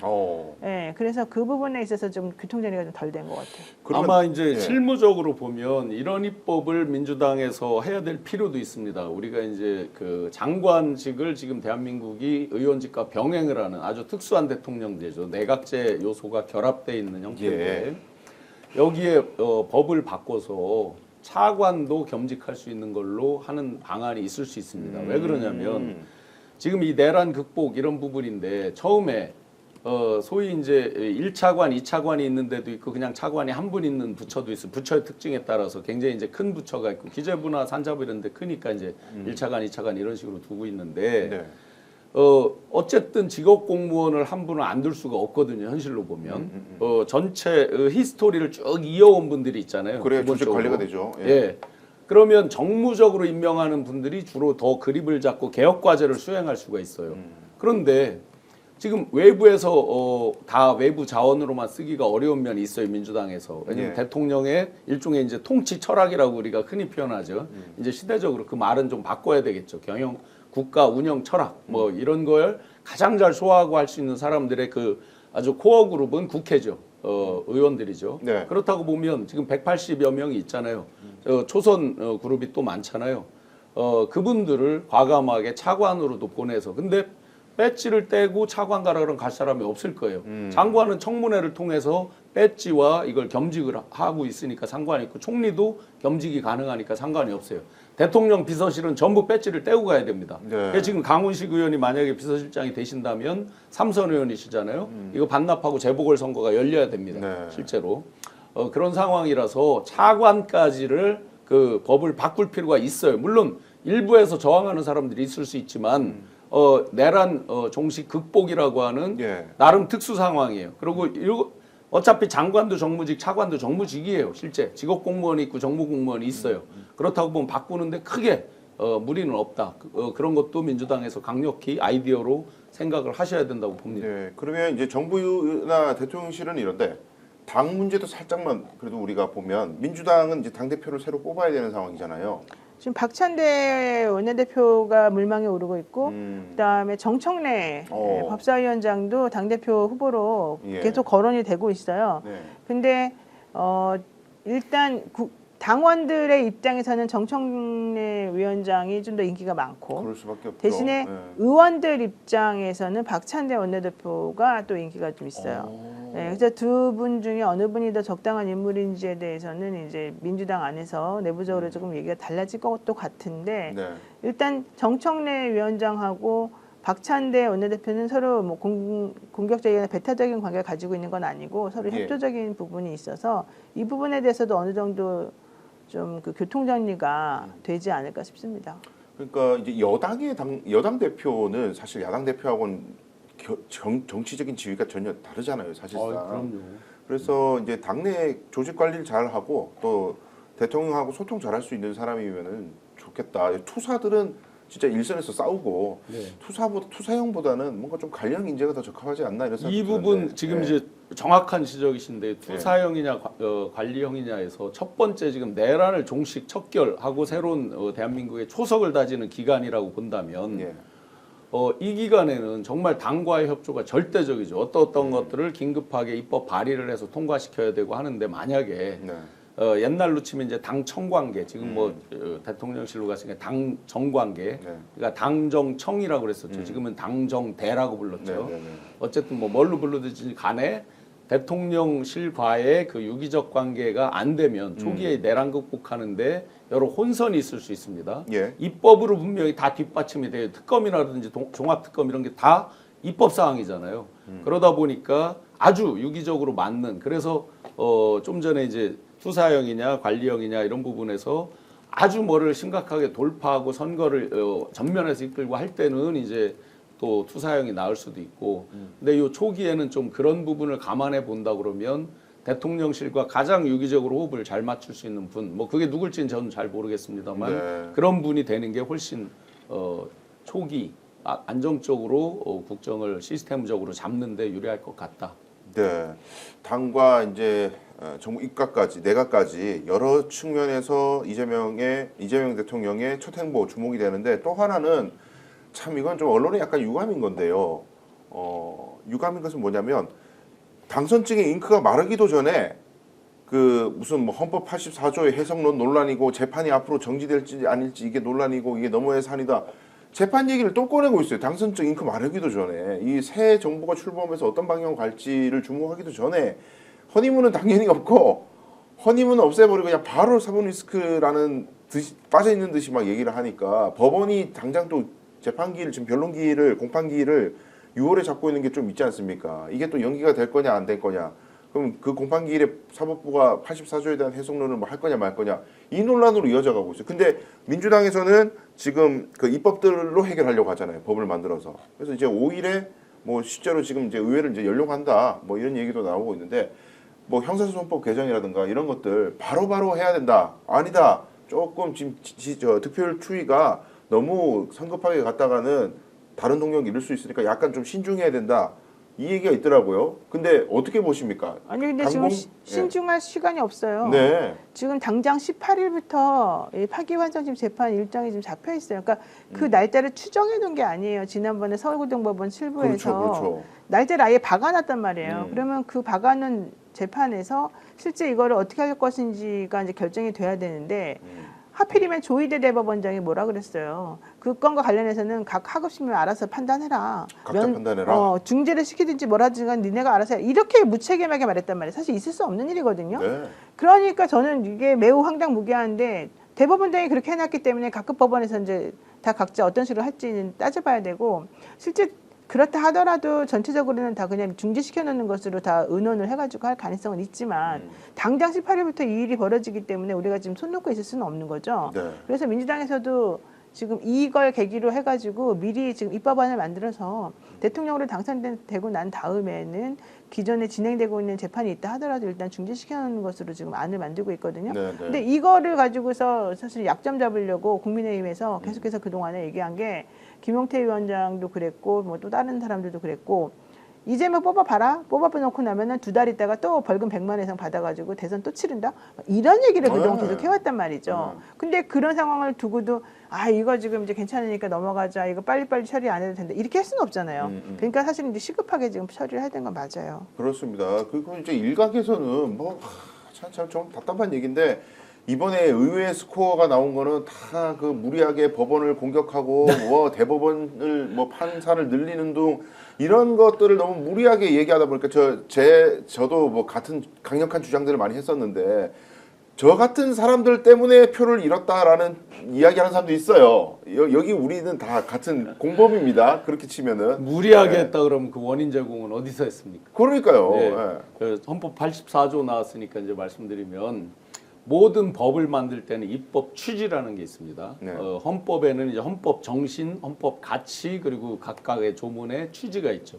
예, 그래서 그 부분에 있어서 좀 교통정리가 좀 덜 된 것 같아요. 아마 이제 예. 실무적으로 보면 이런 입법을 민주당에서 해야 될 필요도 있습니다. 우리가 이제 그 장관직을 지금 대한민국이 의원직과 병행을 하는 아주 특수한 대통령제죠. 내각제 요소가 결합되어 있는 형태인데 여기에 법을 바꿔서 차관도 겸직할 수 있는 걸로 하는 방안이 있을 수 있습니다. 왜 그러냐면 지금 이 내란 극복 이런 부분인데 처음에 소위 이제 1차관, 2차관이 있는데도 있고 그냥 차관이 한 분 있는 부처도 있어. 부처의 특징에 따라서 굉장히 이제 큰 부처가 있고 기재부나 산자부 이런 데 크니까 이제 1차관, 2차관 이런 식으로 두고 있는데 네. 어쨌든 직업 공무원을 한 분은 안 둘 수가 없거든요. 현실로 보면. 전체 히스토리를 쭉 이어온 분들이 있잖아요. 그래야 조직 기본적으로. 관리가 되죠. 예. 예. 그러면 정무적으로 임명하는 분들이 주로 더 그립을 잡고 개혁 과제를 수행할 수가 있어요. 그런데 지금 외부에서 다 외부 자원으로만 쓰기가 어려운 면이 있어요. 민주당에서. 왜냐하면 예. 대통령의 일종의 이제 통치 철학이라고 우리가 흔히 표현하죠. 이제 시대적으로 그 말은 좀 바꿔야 되겠죠. 경영 국가 운영 철학 뭐 이런 걸 가장 잘 소화하고 할 수 있는 사람들의 그 아주 코어 그룹은 국회죠. 의원들이죠. 네. 그렇다고 보면 지금 180여 명이 있잖아요. 초선 그룹이 또 많잖아요. 그분들을 과감하게 차관으로도 보내서 근데 배지를 떼고 차관 가라 그러면 갈 사람이 없을 거예요. 장관은 청문회를 통해서 배지와 이걸 겸직을 하고 있으니까 상관이 있고 총리도 겸직이 가능하니까 상관이 없어요. 대통령 비서실은 전부 배지를 떼고 가야 됩니다. 네. 그래서 지금 강훈식 의원이 만약에 비서실장이 되신다면 삼선 의원이시잖아요. 이거 반납하고 재보궐선거가 열려야 됩니다. 네. 실제로. 그런 상황이라서 차관까지를 그 법을 바꿀 필요가 있어요. 물론 일부에서 저항하는 사람들이 있을 수 있지만 내란 종식 극복이라고 하는 예. 나름 특수 상황이에요. 그리고 어차피 장관도 정무직, 차관도 정무직이에요. 실제 직업 공무원이 있고 정무 공무원이 있어요. 그렇다고 보면 바꾸는데 크게 무리는 없다. 그런 것도 민주당에서 강력히 아이디어로 생각을 하셔야 된다고 봅니다. 네, 그러면 이제 정부나 대통령실은 이런데 당 문제도 살짝만 그래도 우리가 보면 민주당은 이제 당 대표를 새로 뽑아야 되는 상황이잖아요. 지금 박찬대 원내대표가 물망에 오르고 있고 그다음에 정청래 법사위원장도 당대표 후보로 예. 계속 거론이 되고 있어요. 네. 근데 일단 당원들의 입장에서는 정청래 위원장이 좀 더 인기가 많고 그럴 수밖에 없죠. 대신에 네. 의원들 입장에서는 박찬대 원내대표가 또 인기가 좀 있어요. 네, 그래서 두 분 중에 어느 분이 더 적당한 인물인지에 대해서는 이제 민주당 안에서 내부적으로 조금 얘기가 달라질 것도 같은데 네. 일단 정청래 위원장하고 박찬대 원내대표는 서로 뭐 공격적이나 배타적인 관계를 가지고 있는 건 아니고 서로 예. 협조적인 부분이 있어서 이 부분에 대해서도 어느 정도 좀 그 교통 정리가 되지 않을까 싶습니다. 그러니까 이제 여당 대표는 사실 야당 대표하고는 정치적인 지위가 전혀 다르잖아요, 사실상. 그럼요. 그래서 이제 당내 조직 관리를 잘 하고 또 대통령하고 소통 잘할 수 있는 사람이면은 좋겠다. 투사들은 진짜 일선에서 싸우고 네. 투사형보다는 뭔가 좀 관리형 인재가 더 적합하지 않나 이런 생각이 이 부분 드는데. 지금 네. 이제 정확한 지적이신데 투사형이냐 관리형이냐에서 첫 번째 지금 내란을 종식 척결하고 새로운 대한민국의 초석을 다지는 기간이라고 본다면 예. 이 기간에는 정말 당과의 협조가 절대적이죠. 어떤 것들을 긴급하게 입법 발의를 해서 통과시켜야 되고 하는데 만약에 네. 옛날로 치면 이제 당 청관계 지금 뭐 대통령실로 갔으니까 당 정관계 그러니까 당정청이라고 그랬었죠. 지금은 당정대라고 불렀죠. 네, 네, 네. 어쨌든 뭐 뭘로 불러든지 간에 대통령실과의 그 유기적 관계가 안 되면 초기에 내란 극복하는데 여러 혼선이 있을 수 있습니다. 예. 입법으로 분명히 다 뒷받침이 돼요. 특검이라든지 종합특검 이런 게 다 입법 사항이잖아요. 그러다 보니까 아주 유기적으로 맞는 그래서 좀 전에 이제 투사형이냐 관리형이냐 이런 부분에서 아주 뭐를 심각하게 돌파하고 선거를 전면에서 이끌고 할 때는 이제 또 투사형이 나을 수도 있고, 근데 이 초기에는 좀 그런 부분을 감안해 본다 그러면 대통령실과 가장 유기적으로 호흡을 잘 맞출 수 있는 분, 뭐 그게 누굴지는 저는 잘 모르겠습니다만 네. 그런 분이 되는 게 훨씬 초기 안정적으로 국정을 시스템적으로 잡는데 유리할 것 같다. 네, 당과 이제 정부 입각까지 내각까지 여러 측면에서 이재명 대통령의 첫 행보 주목이 되는데, 또 하나는 참 이건 좀 언론에 약간 유감인 건데요. 유감인 것은 뭐냐면 당선증의 잉크가 마르기도 전에 그 무슨 뭐 헌법 84조의 해석론 논란이고 재판이 앞으로 정지될지 아닐지 이게 논란이고 이게 너무해 산이다. 재판 얘기를 또 꺼내고 있어요. 당선증 잉크 마르기도 전에, 이 새 정부가 출범해서 어떤 방향 갈지를 주목하기도 전에 허니문은 당연히 없고, 허니문 없애버리고 그냥 바로 사본 리스크라는 듯이 빠져있는 듯이 막 얘기를 하니까, 법원이 당장 또 재판기일 지금 변론기일을 공판기일을 6월에 잡고 있는 게 좀 있지 않습니까? 이게 또 연기가 될 거냐 안 될 거냐, 그럼 그 공판기일에 사법부가 84조에 대한 해석론을 뭐 할 거냐 말 거냐, 이 논란으로 이어져 가고 있어요. 근데 민주당에서는 지금 그 입법들로 해결하려고 하잖아요. 법을 만들어서. 그래서 이제 5일에 뭐 실제로 지금 이제 의회를 이제 열려고 한다, 뭐 이런 얘기도 나오고 있는데, 뭐 형사소송법 개정이라든가 이런 것들 바로바로 해야 된다. 아니다. 조금 지금 득표율 추이가 너무 성급하게 갔다가는 다른 동력 잃을 수 있으니까 약간 좀 신중해야 된다. 이 얘기가 있더라고요. 근데 어떻게 보십니까? 아니 근데 당공? 지금 신중할 시간이 없어요. 네. 지금 당장 18일부터 파기환송심 재판 일정이 지금 잡혀 있어요. 그러니까 그 날짜를 추정해 놓은 게 아니에요. 지난번에 서울고등법원 7부에서 그렇죠. 날짜를 아예 박아놨단 말이에요. 그러면 그 박아놓은 재판에서 실제 이거를 어떻게 할 것인지가 이제 결정이 돼야 되는데, 하필이면 조희대 대법원장이 뭐라 그랬어요. 그 건과 관련해서는 각 하급심이 알아서 판단해라. 각자 판단해라. 중재를 시키든지 뭐라든지 니네가 알아서 해. 이렇게 무책임하게 말했단 말이에요. 사실 있을 수 없는 일이거든요. 네. 그러니까 저는 이게 매우 황당무계한데, 대법원장이 그렇게 해놨기 때문에 각급 법원에서 이제 다 각자 어떤 식으로 할지는 따져봐야 되고, 실제 그렇다 하더라도 전체적으로는 다 그냥 중지시켜 놓는 것으로 다 의논을 해가지고 할 가능성은 있지만, 당장 18일부터 이 일이 벌어지기 때문에 우리가 지금 손 놓고 있을 수는 없는 거죠. 네. 그래서 민주당에서도 지금 이걸 계기로 해가지고 미리 지금 입법안을 만들어서 대통령으로 당선되고 난 다음에는 기존에 진행되고 있는 재판이 있다 하더라도 일단 중지시켜 놓는 것으로 지금 안을 만들고 있거든요. 네, 네. 근데 이거를 가지고서 사실 약점 잡으려고 국민의힘에서 계속해서 그동안에 얘기한 게, 김용태 위원장도 그랬고 뭐 또 다른 사람들도 그랬고, 이재명 뽑아봐라. 뽑아놓고 나면은 2달 있다가 또 벌금 100만 원 이상 받아가지고 대선 또 치른다. 이런 얘기를 그동안 네. 계속 해왔단 말이죠. 근데 그런 상황을 두고도 이거 지금 이제 괜찮으니까 넘어가자. 이거 빨리빨리 처리 안 해도 된다. 이렇게 할 수는 없잖아요. 그러니까 사실 이제 시급하게 지금 처리를 해야 되는 건 맞아요. 그렇습니다. 그리고 이제 일각에서는 뭐 참 좀 답답한 얘기인데, 이번에 의회 스코어가 나온 거는 다 그 무리하게 법원을 공격하고 뭐 대법원을 뭐 판사를 늘리는 등 이런 것들을 너무 무리하게 얘기하다 보니까 저도 뭐 같은 강력한 주장들을 많이 했었는데, 저 같은 사람들 때문에 표를 잃었다라는 이야기하는 사람도 있어요. 여기 우리는 다 같은 공범입니다. 그렇게 치면은 무리하게 네. 했다 그러면 그 원인 제공은 어디서 했습니까? 그러니까요. 네. 네. 그 헌법 84조 나왔으니까 이제 말씀드리면, 모든 법을 만들 때는 입법 취지라는 게 있습니다. 네. 헌법에는 이제 헌법 정신, 헌법 가치, 그리고 각각의 조문의 취지가 있죠.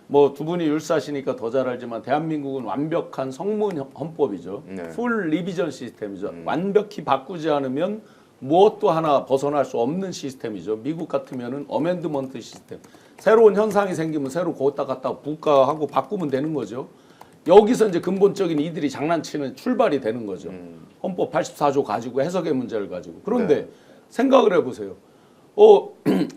뭐 두 분이 율사시니까 더 잘 알지만 대한민국은 완벽한 성문 헌법이죠. 네. 풀 리비전 시스템이죠. 완벽히 바꾸지 않으면 무엇도 하나 벗어날 수 없는 시스템이죠. 미국 같으면은 어멘드먼트 시스템. 새로운 현상이 생기면 새로 거기다 갖다 부과하고 바꾸면 되는 거죠. 여기서 이제 근본적인 이들이 장난치는 출발이 되는 거죠. 헌법 84조 가지고 해석의 문제를 가지고. 그런데 네. 생각을 해보세요.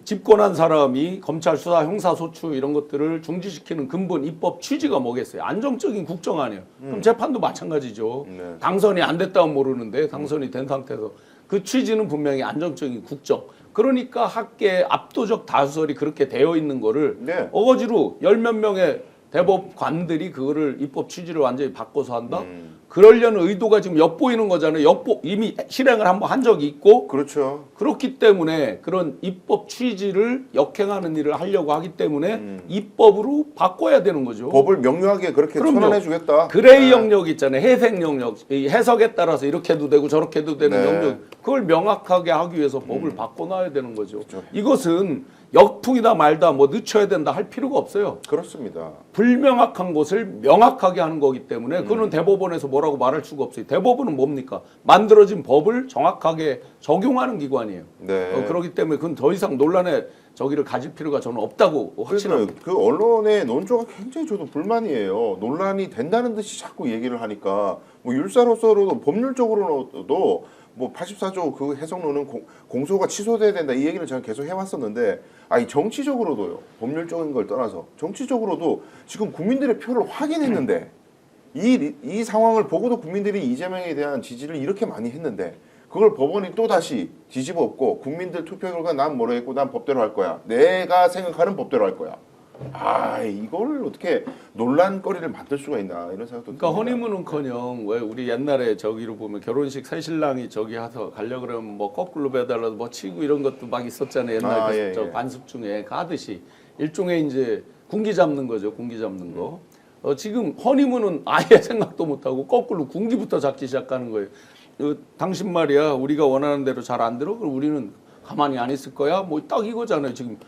집권한 사람이 검찰 수사, 형사 소추 이런 것들을 중지시키는 근본 입법 취지가 뭐겠어요? 안정적인 국정 아니에요. 그럼 재판도 마찬가지죠. 네. 당선이 안 됐다면 모르는데 당선이 된 상태에서 그 취지는 분명히 안정적인 국정. 그러니까 학계의 압도적 다수설이 그렇게 되어 있는 거를 네. 어거지로 10몇 명의 대법관들이 그거를 입법 취지를 완전히 바꿔서 한다? 그러려는 의도가 지금 엿보이는 거잖아요. 이미 실행을 한번 한 적이 있고 그렇죠. 그렇기 때문에 그런 입법 취지를 역행하는 일을 하려고 하기 때문에 입법으로 바꿔야 되는 거죠. 법을 명료하게 그렇게 그럼요. 천원해주겠다. 그레이 영역 있잖아요. 해석 영역. 이 해석에 따라서 이렇게 해도 되고 저렇게 해도 되는 네. 영역. 그걸 명확하게 하기 위해서 법을 바꿔놔야 되는 거죠. 그렇죠. 이것은 역풍이다 말다 뭐 늦춰야 된다 할 필요가 없어요. 그렇습니다. 불명확한 것을 명확하게 하는 거기 때문에 그거는 대법원에서 뭐라고 말할 수가 없어요. 대법원은 뭡니까? 만들어진 법을 정확하게 적용하는 기관이에요. 네. 그렇기 때문에 그건 더 이상 논란의 저기를 가질 필요가 저는 없다고 확신합니다. 그 언론의 논조가 굉장히 저도 불만이에요. 논란이 된다는 듯이 자꾸 얘기를 하니까 뭐 율사로서도 법률적으로도 뭐 84조 그 해석론은 공소가 취소돼야 된다 이 얘기를 저는 계속 해왔었는데 아니 정치적으로도요. 법률적인 걸 떠나서 정치적으로도 지금 국민들의 표를 확인했는데 이 상황을 보고도 국민들이 이재명에 대한 지지를 이렇게 많이 했는데 그걸 법원이 또 다시 뒤집어 엎고 국민들 투표 결과 난 모르겠고 난 법대로 할 거야. 내가 생각하는 법대로 할 거야. 아 이걸 어떻게 논란거리를 만들 수가 있나 이런 생각도 그러니까 듭니다. 허니문은커녕 왜 우리 옛날에 저기로 보면 결혼식 새신랑이 저기 해서 가려 그러면 뭐 거꾸로 배달라도 뭐 치고 이런 것도 막 있었잖아요. 옛날 예, 저 예. 관습 중에 가듯이 일종의 이제 군기 잡는 거죠. 군기 잡는 거. 지금 허니문은 아예 생각도 못하고 거꾸로 군기부터 잡기 시작하는 거예요. 당신 말이야 우리가 원하는 대로 잘 안 들어? 그럼 우리는 가만히 안 있을 거야? 뭐 딱 이거잖아요. 지금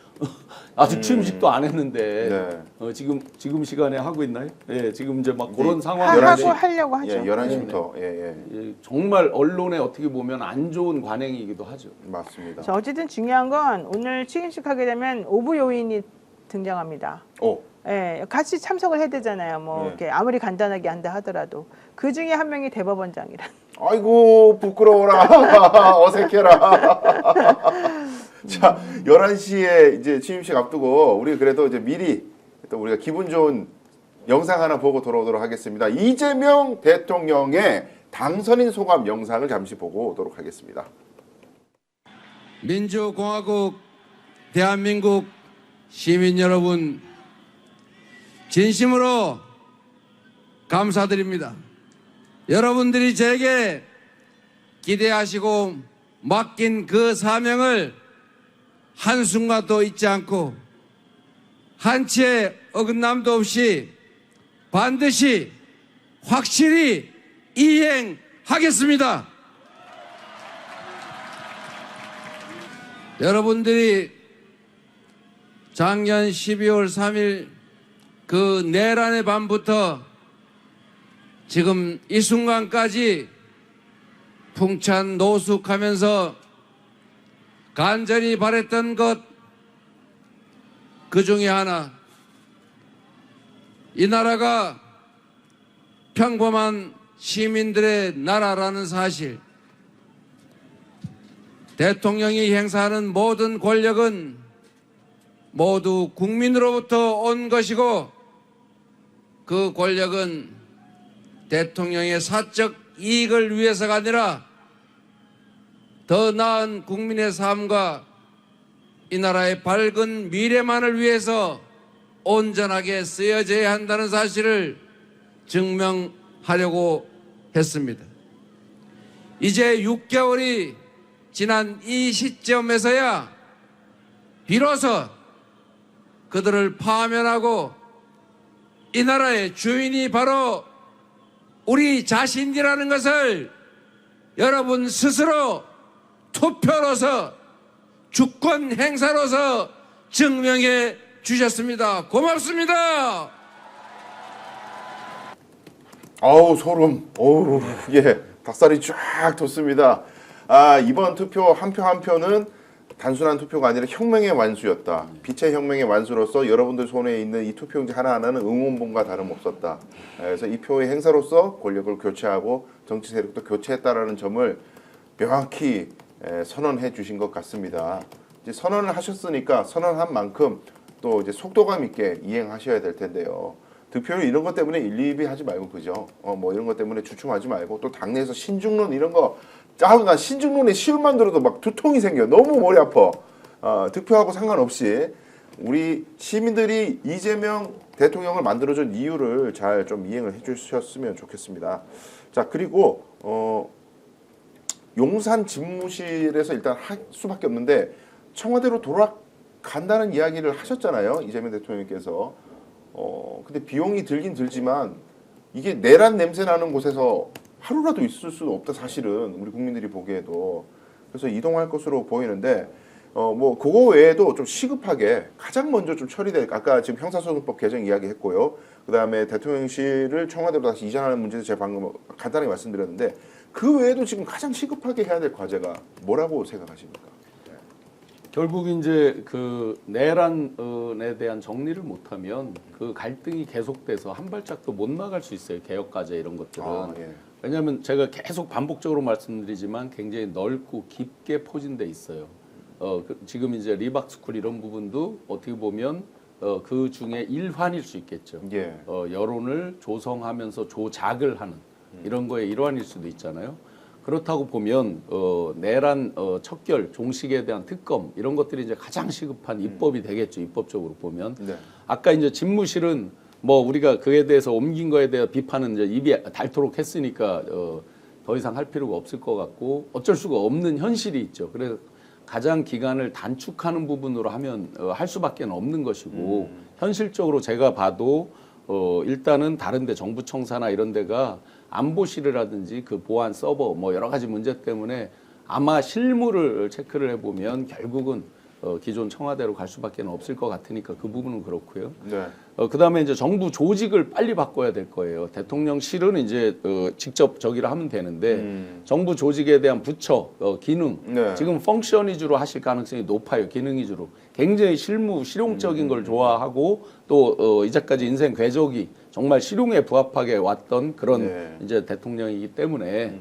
아직 취임식도 안 했는데 지금 시간에 하고 있나요? 예, 지금 이제 막 그런 상황이 하려고 하죠. 예, 11시부터 예. 정말 언론에 어떻게 보면 안 좋은 관행이기도 하죠. 맞습니다. 자, 어쨌든 중요한 건 오늘 취임식 하게 되면 오부 요인이 등장합니다. 예, 같이 참석을 해야 되잖아요. 뭐 네. 이렇게 아무리 간단하게 한다 하더라도 그 중에 한 명이 대법원장이라. 아이고 부끄러워라 어색해라. 자 11시에 이제 취임식 앞두고 우리 그래도 이제 미리 또 우리가 기분 좋은 영상 하나 보고 돌아오도록 하겠습니다. 이재명 대통령의 당선인 소감 영상을 잠시 보고 오도록 하겠습니다. 민주공화국 대한민국 시민 여러분 진심으로 감사드립니다. 여러분들이 제게 기대하시고 맡긴 그 사명을 한순간도 잊지 않고 한치의 어긋남도 없이 반드시 확실히 이행하겠습니다. 여러분들이 작년 12월 3일 그 내란의 밤부터 지금 이 순간까지 풍찬 노숙하면서 간절히 바랬던 것 그 중에 하나 이 나라가 평범한 시민들의 나라라는 사실 대통령이 행사하는 모든 권력은 모두 국민으로부터 온 것이고 그 권력은 대통령의 사적 이익을 위해서가 아니라 더 나은 국민의 삶과 이 나라의 밝은 미래만을 위해서 온전하게 쓰여져야 한다는 사실을 증명하려고 했습니다. 이제 6개월이 지난 이 시점에서야 비로소 그들을 파면하고 이 나라의 주인이 바로 우리 자신이라는 것을 여러분 스스로 투표로서 주권 행사로서 증명해 주셨습니다. 고맙습니다. 아우 소름. 어우 예 닭살이 쫙 돋습니다. 아 이번 투표 한 표 한 표는 단순한 투표가 아니라 혁명의 완수였다. 빛의 혁명의 완수로서 여러분들 손에 있는 이 투표용지 하나하나는 응원봉과 다름없었다. 그래서 이 표의 행사로서 권력을 교체하고 정치 세력도 교체했다라는 점을 명확히 선언해 주신 것 같습니다. 이제 선언을 하셨으니까 선언한 만큼 또 이제 속도감 있게 이행하셔야 될 텐데요. 득표율 이런 것 때문에 일리비 하지 말고 그죠? 뭐 이런 것 때문에 주춤하지 말고 또 당내에서 신중론 이런 거 나 신중론의 시험만 들어도 막 두통이 생겨. 너무 머리 아파. 득표하고 상관없이 우리 시민들이 이재명 대통령을 만들어준 이유를 잘 좀 이행을 해주셨으면 좋겠습니다. 자, 그리고 용산 집무실에서 일단 할 수밖에 없는데 청와대로 돌아간다는 이야기를 하셨잖아요. 이재명 대통령께서. 근데 비용이 들긴 들지만 이게 내란 냄새 나는 곳에서 하루라도 있을 수 없다, 사실은. 우리 국민들이 보기에도. 그래서 이동할 것으로 보이는데 뭐 그거 외에도 좀 시급하게 가장 먼저 좀 처리될, 아까 지금 형사소송법 개정 이야기했고요. 그다음에 대통령실을 청와대로 다시 이전하는 문제도 제가 방금 간단하게 말씀드렸는데 그 외에도 지금 가장 시급하게 해야 될 과제가 뭐라고 생각하십니까? 결국 이제 그 내란에 대한 정리를 못하면 그 갈등이 계속돼서 한 발짝도 못 나갈 수 있어요. 개혁 과제 이런 것들은. 예. 왜냐하면 제가 계속 반복적으로 말씀드리지만 굉장히 넓고 깊게 포진돼 있어요. 지금 이제 리박스쿨 이런 부분도 어떻게 보면 그 중에 일환일 수 있겠죠. 예. 여론을 조성하면서 조작을 하는 이런 거의 일환일 수도 있잖아요. 그렇다고 보면 내란 척결 종식에 대한 특검 이런 것들이 이제 가장 시급한 입법이 되겠죠. 입법적으로 보면. 네. 아까 이제 집무실은 뭐 우리가 그에 대해서 옮긴 거에 대한 비판은 이제 입이 닳도록 했으니까 더 이상 할 필요가 없을 것 같고 어쩔 수가 없는 현실이 있죠. 그래서 가장 기간을 단축하는 부분으로 하면 할 수밖에 없는 것이고 현실적으로 제가 봐도 일단은 다른데 정부청사나 이런 데가 안보실이라든지 그 보안 서버 뭐 여러 가지 문제 때문에 아마 실무를 체크를 해보면 결국은 기존 청와대로 갈 수밖에 없을 것 같으니까 그 부분은 그렇고요. 네. 그다음에 이제 정부 조직을 빨리 바꿔야 될 거예요. 대통령실은 이제 직접 저기를 하면 되는데 정부 조직에 대한 부처 기능 네. 지금 펑션 위주로 하실 가능성이 높아요. 기능 위주로 굉장히 실용적인 걸 좋아하고 또 이제까지 인생 궤적이 정말 실용에 부합하게 왔던 그런 네. 이제 대통령이기 때문에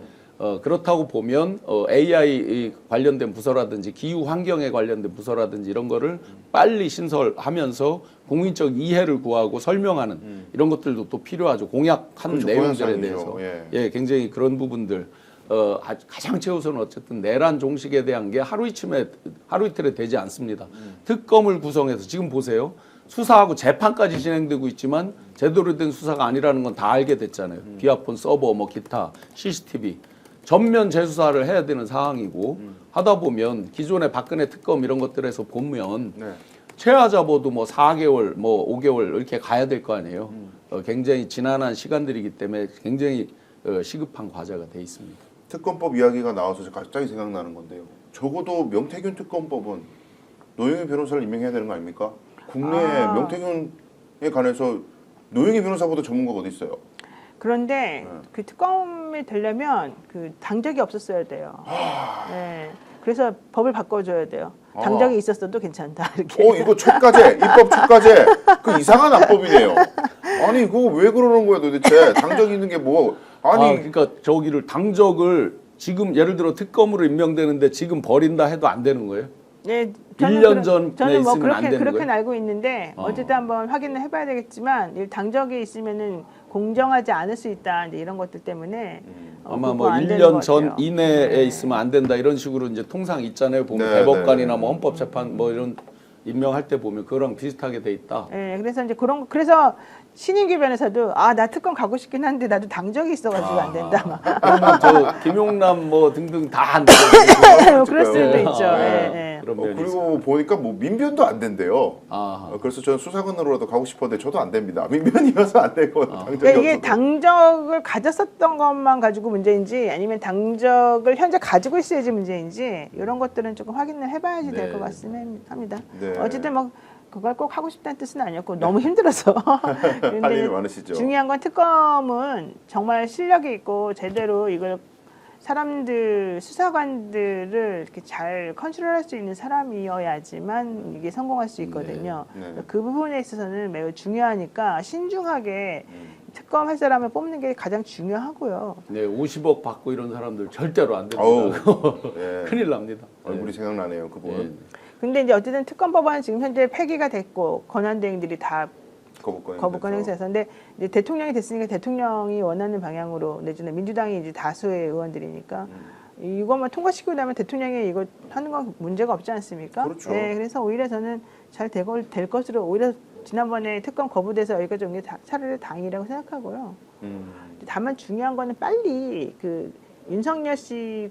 그렇다고 보면 AI 관련된 부서라든지 기후 환경에 관련된 부서라든지 이런 거를 빨리 신설하면서 국민적 이해를 구하고 설명하는 이런 것들도 또 필요하죠. 공약한 그렇죠, 내용들에 공약상이죠. 대해서 예. 굉장히 그런 부분들 가장 최우선은 어쨌든 내란 종식에 대한 게 하루 이틀에 되지 않습니다. 특검을 구성해서 지금 보세요. 수사하고 재판까지 진행되고 있지만 제대로 된 수사가 아니라는 건 다 알게 됐잖아요. 비아폰 서버 뭐 기타 CCTV 전면 재수사를 해야 되는 상황이고 하다 보면 기존의 박근혜 특검 이런 것들에서 보면 네. 최하자보도 뭐 4개월 뭐 5개월 이렇게 가야 될 거 아니에요. 굉장히 지난한 시간들이기 때문에 굉장히 시급한 과제가 돼 있습니다. 특검법 이야기가 나와서 갑자기 생각나는 건데요. 적어도 명태균 특검법은 노영희 변호사를 임명해야 되는 거 아닙니까? 국내에 명태균에 관해서 노영희 변호사보다 전문가가 어디 있어요? 그런데 그 특검이 되려면 그 당적이 없었어야 돼요. 네. 그래서 법을 바꿔줘야 돼요. 당적이 있었어도 괜찮다 이렇게. 이거 촉과제, 입법 촉과제, 그 이상한 합법이네요. 아니 그거 왜 그러는 거야 도대체? 당적이 있는 게 뭐? 아니 그러니까 저기를 당적을 지금 예를 들어 특검으로 임명되는데 지금 버린다 해도 안 되는 거예요? 네, 1년 전에 저는 뭐 있으면 안 되는 그렇게 거예요? 알고 있는데 어쨌든 한번 확인을 해봐야 되겠지만 이 당적이 있으면은 공정하지 않을 수 있다 이제 이런 것들 때문에 아마 그거 뭐 안 되는 1년 것 전 같아요. 이내에 네. 있으면 안 된다 이런 식으로 이제 통상 있잖아요. 보면 네, 대법관이나 네. 뭐 헌법재판 뭐 이런 임명할 때 보면 그거랑 비슷하게 돼 있다. 네, 그래서 이제 그래서 신인규 변호사도 나 특검 가고 싶긴 한데 나도 당적이 있어가지고 안 된다 막. 그러면 저 김용남 뭐 등등 다 안 되고 그럴 수도 네. 있죠. 아, 예, 예. 그런 면이 있어요. 그리고 보니까 뭐 민변도 안 된대요. 아, 그래서 저는 수사관으로라도 가고 싶었는데 저도 안 됩니다. 민변이어서 안 되고 당적이 그러니까 이게 없어서. 당적을 가졌었던 것만 가지고 문제인지 아니면 당적을 현재 가지고 있어야지 문제인지 이런 것들은 조금 확인을 해봐야지 될 것 네. 같습니다. 네. 어쨌든 뭐 그걸 꼭 하고 싶다는 뜻은 아니었고 너무 힘들어서. 할 일이 많으시죠. 중요한 건 특검은 정말 실력이 있고 제대로 이걸 사람들 수사관들을 이렇게 잘 컨트롤할 수 있는 사람이어야지만 이게 성공할 수 있거든요. 네. 네. 그 부분에 있어서는 매우 중요하니까 신중하게 특검할 사람을 뽑는 게 가장 중요하고요. 네, 50억 받고 이런 사람들 절대로 안 어우, 됩니다. 예. 큰일 납니다. 얼굴이 생각나네요, 네. 그분. 근데 이제 어쨌든 특검법안은 지금 현재 폐기가 됐고 권한대행들이 다 거부권 행사해서 근데 이제 대통령이 됐으니까 대통령이 원하는 방향으로 내지는 민주당이 이제 다수의 의원들이니까 이것만 통과시키고 나면 대통령이 이거 하는 건 문제가 없지 않습니까? 그렇죠. 네, 그래서 오히려 저는 잘 될 것으로 오히려 지난번에 특검 거부돼서 여기까지 온 게 차라리 다행이라고 생각하고요. 다만 중요한 거는 빨리 그 윤석열 씨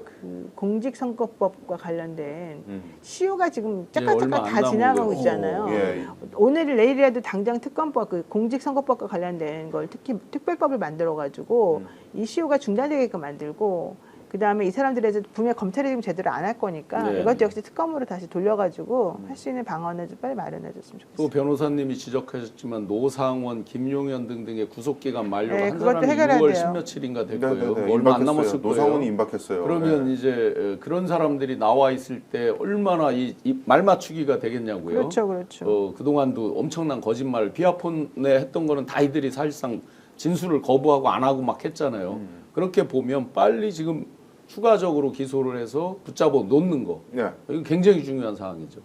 그 공직선거법과 관련된 시효가 지금 얼마 짝짝짝 안 다 지나가고 남은 있잖아요. 예. 오늘 내일이라도 당장 특검법 그 공직선거법과 관련된 걸 특히 특별법을 만들어 가지고 이 시효가 중단되게끔 만들고 그 다음에 이 사람들에 분명 검찰이 지금 제대로 안 할 거니까 네. 이것도 역시 특검으로 다시 돌려가지고 할 수 있는 방안을 좀 빨리 마련해줬으면 좋겠어요. 또 변호사님이 지적하셨지만 노상원, 김용현 등등의 구속기간 만료가 네, 한 그것도 사람이 해결해야 6월 돼요. 10며칠인가 될 거예요. 네네네. 얼마 안 임박했어요. 남았을 거예요. 노상원이 임박했어요. 그러면 네. 이제 그런 사람들이 나와 있을 때 얼마나 이 말 맞추기가 되겠냐고요. 그렇죠, 그렇죠. 그동안도 엄청난 거짓말, 비아폰에 했던 거는 다 이들이 사실상 진술을 거부하고 안 하고 막 했잖아요. 그렇게 보면 빨리 지금 추가적으로 기소를 해서 붙잡아 놓는 거. 네. 이거 굉장히 중요한 사항이죠.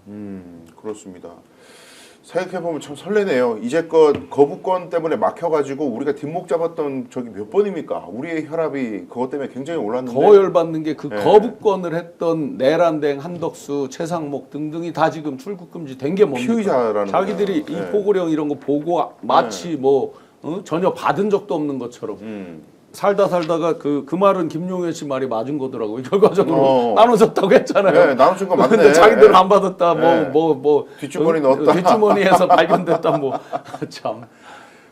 그렇습니다. 생각해보면 참 설레네요. 이제껏 거부권 때문에 막혀가지고 우리가 뒷목 잡았던 저기 몇 번입니까? 우리의 혈압이 그것 때문에 굉장히 올랐는데 더 열받는 게 그 네. 거부권을 했던 내란댕, 한덕수, 최상목 등등이 다 지금 출국 금지 된 게 뭡니까? 피의자라는 자기들이 거예요. 이 네. 포고령 이런 거 보고 마치 뭐 전혀 받은 적도 없는 것처럼 살다가 그 말은 김용현 씨 말이 맞은 거더라고요. 결과적으로 나눠졌다고 했잖아요. 네, 나눠준 거 맞네. 근데 자기들은 안 받았다. 네. 뭐 뒷주머니 넣었다. 뒷주머니에서 발견됐다. 뭐 참.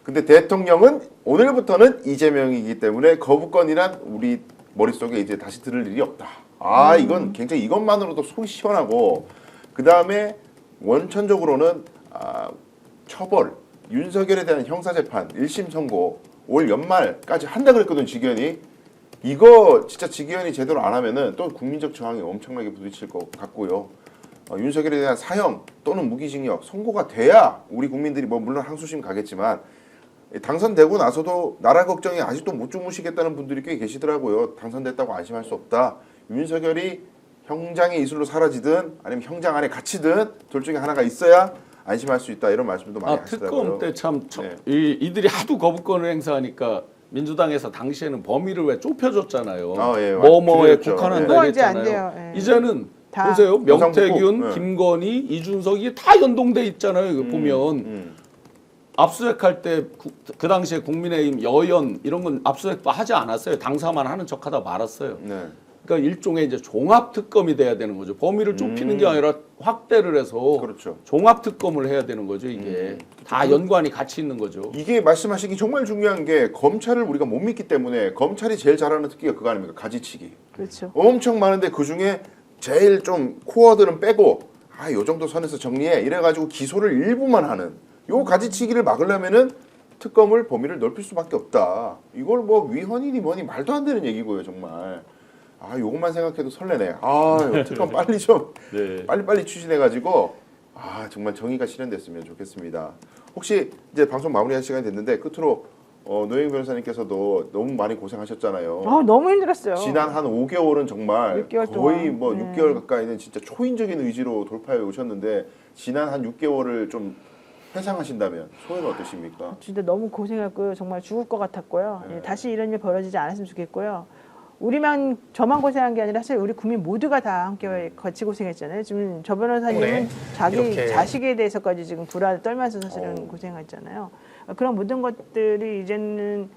근데 대통령은 오늘부터는 이재명이기 때문에 거부권이란 우리 머릿속에 이제 다시 들을 일이 없다. 이건 굉장히 이것만으로도 속이 시원하고 그 다음에 원천적으로는 처벌, 윤석열에 대한 형사재판, 1심 선고 올 연말까지 한다 그랬거든 직위원이. 이거 진짜 직위원이 제대로 안 하면은 또 국민적 저항이 엄청나게 부딪힐 것 같고요. 윤석열에 대한 사형 또는 무기징역 선고가 돼야 우리 국민들이 뭐 물론 항소심 가겠지만 당선되고 나서도 나라 걱정이 아직도 못 주무시겠다는 분들이 꽤 계시더라고요. 당선됐다고 안심할 수 없다. 윤석열이 형장의 이슬로 사라지든 아니면 형장 안에 갇히든 둘 중에 하나가 있어야 안심할 수 있다 이런 말씀도 많이 하시더라고요. 특검 때 참 네. 이들이 하도 거부권을 행사하니까 민주당에서 당시에는 범위를 왜 좁혀줬잖아요. 예, 뭐뭐에 줄였죠. 국한한다 그거 이제 안 그랬잖아요. 돼요. 예. 이제는 다. 보세요. 명태균, 영상북구. 네. 김건희, 이준석 이게 다 연동돼 있잖아요. 이거 보면 압수수색할 때 그 당시에 국민의힘 여연 이런 건 압수수색 하지 않았어요. 당사만 하는 척하다 말았어요. 네. 그러니까 일종의 이제 종합 특검이 돼야 되는 거죠. 범위를 좁히는 게 아니라 확대를 해서 그렇죠. 종합 특검을 해야 되는 거죠. 이게 다 연관이 같이 있는 거죠. 이게 말씀하시기 정말 중요한 게 검찰을 우리가 못 믿기 때문에 검찰이 제일 잘하는 특기가 그거 아닙니까? 가지치기. 그렇죠. 엄청 많은데 그 중에 제일 좀 코어들은 빼고 요 정도 선에서 정리해 이래가지고 기소를 일부만 하는 요 가지치기를 막으려면은 특검을 범위를 넓힐 수밖에 없다. 이걸 뭐 위헌이니 뭐니 말도 안 되는 얘기고요 정말. 요것만 생각해도 설레네. 특검 빨리 좀 네. 빨리 추진해가지고 정말 정의가 실현됐으면 좋겠습니다. 혹시 이제 방송 마무리할 시간이 됐는데 끝으로 노영희 변호사님께서도 너무 많이 고생하셨잖아요. 너무 힘들었어요. 지난 한 5개월은 정말 6개월 거의 동안. 뭐 네. 6개월 가까이는 진짜 초인적인 의지로 돌파해 오셨는데 지난 한 6개월을 좀 회상하신다면 소회는 어떠십니까? 진짜 너무 고생했고요. 정말 죽을 것 같았고요. 네. 다시 이런 일 벌어지지 않았으면 좋겠고요. 저만 고생한 게 아니라 사실 우리 국민 모두가 다 함께 같이 고생했잖아요. 지금 저 변호사님은 네. 자기 이렇게. 자식에 대해서까지 지금 불안을 떨면서 사실은 고생했잖아요. 그런 모든 것들이 이제는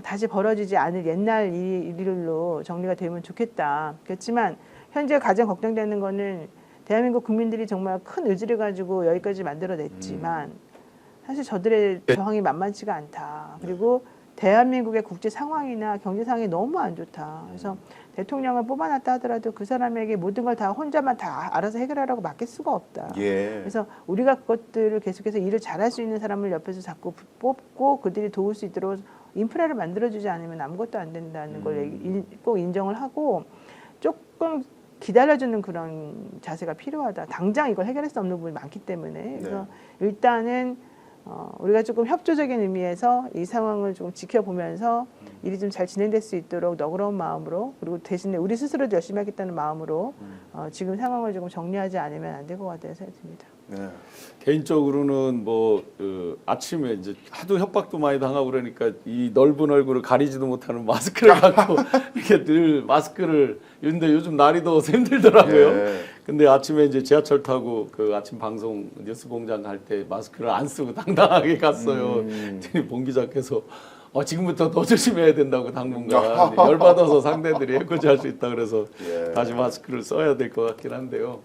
다시 벌어지지 않을 옛날 일로 정리가 되면 좋겠다. 그렇지만 현재 가장 걱정되는 거는 대한민국 국민들이 정말 큰 의지를 가지고 여기까지 만들어냈지만 사실 저들의 저항이 만만치가 않다. 그리고 대한민국의 국제 상황이나 경제 상황이 너무 안 좋다. 그래서 대통령을 뽑아놨다 하더라도 그 사람에게 모든 걸 다 혼자만 다 알아서 해결하라고 맡길 수가 없다. 예. 그래서 우리가 그것들을 계속해서 일을 잘할 수 있는 사람을 옆에서 자꾸 뽑고 그들이 도울 수 있도록 인프라를 만들어주지 않으면 아무것도 안 된다는 걸 꼭 인정을 하고 조금 기다려주는 그런 자세가 필요하다. 당장 이걸 해결할 수 없는 부분이 많기 때문에 그래서 일단은 우리가 조금 협조적인 의미에서 이 상황을 좀 지켜보면서 일이 좀 잘 진행될 수 있도록 너그러운 마음으로 그리고 대신에 우리 스스로도 열심히 하겠다는 마음으로 지금 상황을 조금 정리하지 않으면 안 될 것 같다는 생각이 듭니다. 네. 개인적으로는 아침에 이제 하도 협박도 많이 당하고 그러니까 이 넓은 얼굴을 가리지도 못하는 마스크를 갖고 이렇게 늘 마스크를 근데 요즘 날이 더워서 힘들더라고요. 예. 근데 아침에 이제 지하철 타고 그 아침 방송 뉴스 공장 갈 때 마스크를 안 쓰고 당당하게 갔어요. 그랬더니 봉 기자께서 지금부터 더 조심해야 된다고 당분간 열받아서 상대들이 해코지할 수 있다 그래서 예. 다시 마스크를 써야 될 것 같긴 한데요.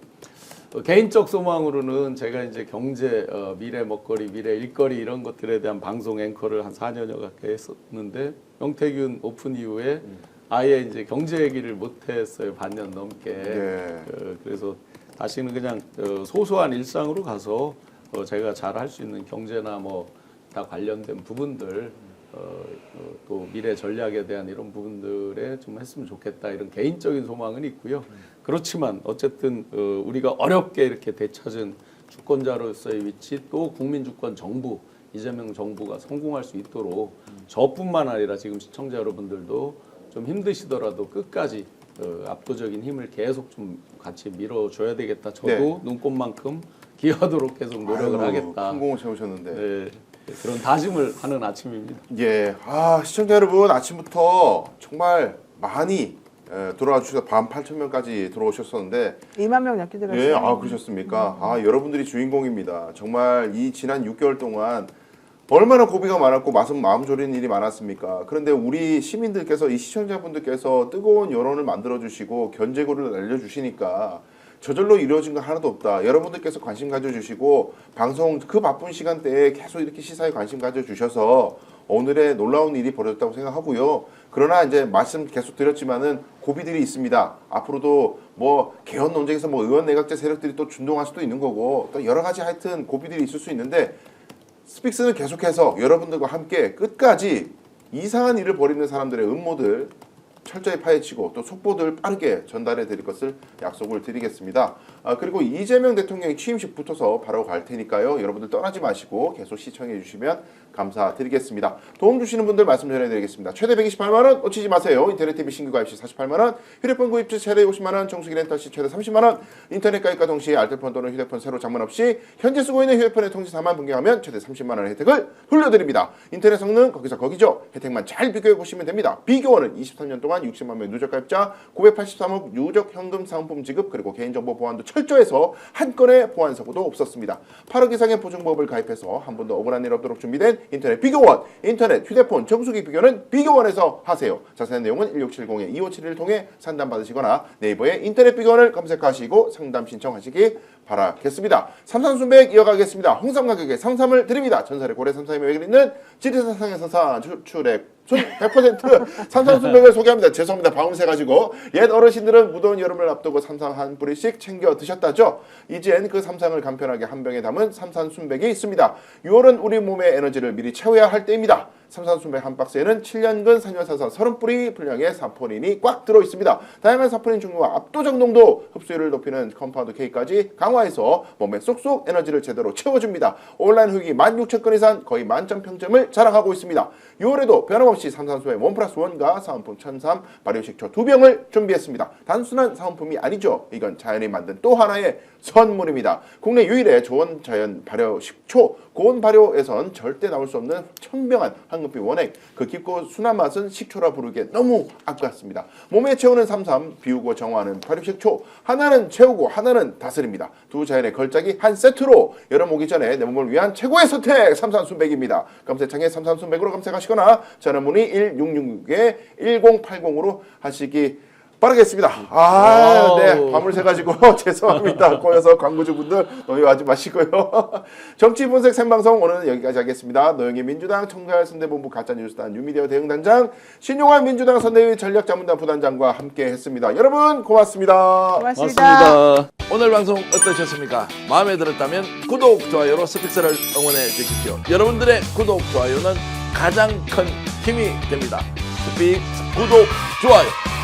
개인적 소망으로는 제가 이제 경제, 미래 먹거리, 미래 일거리 이런 것들에 대한 방송 앵커를 한 4년여 가까이 했었는데 명태균 오픈 이후에 아예 이제 경제 얘기를 못했어요. 반년 넘게. 예. 그래서 다시는 그냥 소소한 일상으로 가서 제가 잘 할 수 있는 경제나 뭐 다 관련된 부분들 또 미래 전략에 대한 이런 부분들에 좀 했으면 좋겠다 이런 개인적인 소망은 있고요. 그렇지만 어쨌든 우리가 어렵게 이렇게 되찾은 주권자로서의 위치 또 국민 주권 정부 이재명 정부가 성공할 수 있도록 저뿐만 아니라 지금 시청자 여러분들도 좀 힘드시더라도 끝까지 압도적인 힘을 계속 좀 같이 밀어줘야 되겠다. 저도 네. 눈꽃만큼 기여하도록 계속 노력을 하겠다. 큰 공을 세우셨는데. 네, 그런 다짐을 하는 아침입니다. 예, 시청자 여러분 아침부터 정말 많이 들어와 주셔서 18,000명까지 들어오셨었는데 2만 명 넘게 들었어요. 예, 그러셨습니까? 여러분들이 주인공입니다. 정말 이 지난 6개월 동안 얼마나 고비가 많았고 마음 졸이는 일이 많았습니까? 그런데 우리 시민들께서 이 시청자분들께서 뜨거운 여론을 만들어 주시고 견제구를 날려주시니까 저절로 이루어진 건 하나도 없다. 여러분들께서 관심 가져주시고 방송 그 바쁜 시간대에 계속 이렇게 시사에 관심 가져주셔서 오늘의 놀라운 일이 벌어졌다고 생각하고요. 그러나 이제 말씀 계속 드렸지만은 고비들이 있습니다. 앞으로도 뭐 개헌 논쟁에서 뭐 의원 내각제 세력들이 또 준동할 수도 있는 거고 또 여러 가지 하여튼 고비들이 있을 수 있는데 스픽스는 계속해서 여러분들과 함께 끝까지 이상한 일을 벌이는 사람들의 음모들 철저히 파헤치고 또 속보들 빠르게 전달해 드릴 것을 약속을 드리겠습니다. 그리고 이재명 대통령이 취임식 붙어서 바로 갈 테니까요. 여러분들 떠나지 마시고 계속 시청해 주시면 감사드리겠습니다. 도움 주시는 분들 말씀 전해드리겠습니다. 최대 128만 원 놓치지 마세요. 인터넷 TV 신규 가입 시 48만 원, 휴대폰 구입 시 최대 50만 원, 정수기 렌탈 시 최대 30만 원, 인터넷 가입과 동시에 알뜰폰 또는 휴대폰 새로 장만 없이 현재 쓰고 있는 휴대폰의 통신사만 변경하면 최대 30만 원의 혜택을 돌려드립니다. 인터넷 성능 거기서 거기죠. 혜택만 잘 비교해 보시면 됩니다. 비교원은 23년 동안 60만 명 누적 가입자, 983억 누적 현금 상품 지급 그리고 개인정보 보안도 철저해서 한 건의 보안 사고도 없었습니다. 8억 이상의 보증보험을 가입해서 한 번도 억울한 일 없도록 준비된 인터넷 비교원, 인터넷, 휴대폰, 정수기 비교는 비교원에서 하세요. 자세한 내용은 1670-2571을 통해 상담 받으시거나 네이버에 인터넷 비교원을 검색하시고 상담 신청하시기 바라겠습니다. 삼산순백 이어가겠습니다. 홍삼 가격에 상삼을 드립니다. 전설의 고래 삼삼의 매일 있는 지리산상의 상산 출액 순 100% 삼산순백을 소개합니다. 죄송합니다. 방음 세가지고 옛 어르신들은 무더운 여름을 앞두고 삼삼 한 뿌리씩 챙겨 드셨다죠. 이젠 그 삼삼을 간편하게 한 병에 담은 삼산순백이 있습니다. 6월은 우리 몸의 에너지를 미리 채워야 할 때입니다. 삼산순백 한 박스에는 7년근 산화산산 30뿌리 분량의 사포닌이 꽉 들어있습니다. 다양한 사포닌 종류와 압도적 농도, 흡수율을 높이는 컴파운드 K까지 강화해서 몸에 쏙쏙 에너지를 제대로 채워줍니다. 온라인 후기 16,000건 이상 거의 만점 평점을 자랑하고 있습니다. 6월에도 변함없이 삼산순백 1+1과 사은품 천삼 발효식초 2병을 준비했습니다. 단순한 사은품이 아니죠. 이건 자연이 만든 또 하나의 선물입니다. 국내 유일의 좋은 자연 발효식초, 고온 발효에선 절대 나올 수 없는 청명한 황금빛 원액, 그 깊고 순한 맛은 식초라 부르기에 너무 아깝습니다. 몸에 채우는 삼삼, 비우고 정화하는 발효식초, 하나는 채우고 하나는 다스립니다. 두 자연의 걸작이 한 세트로 여름 오기 전에 내 몸을 위한 최고의 선택 삼산순백입니다. 검색창에 삼산순백으로 검색하시거나 전화문의 1666-1080으로 하시기 빠르겠습니다. 네. 밤을 새가지고 죄송합니다. 꼬여서 광고주분들 노여하지 마시고요. 정치분석 생방송 오늘은 여기까지 하겠습니다. 노영희 민주당 청가선대본부 가짜뉴스단 뉴미디어 대응단장 신용환 민주당 선대위 전략자문단 부단장과 함께 했습니다. 여러분 고맙습니다. 고맙습니다. 오늘 방송 어떠셨습니까? 마음에 들었다면 구독, 좋아요로 스픽스를 응원해 주십시오. 여러분들의 구독, 좋아요는 가장 큰 힘이 됩니다. 스픽스 구독, 좋아요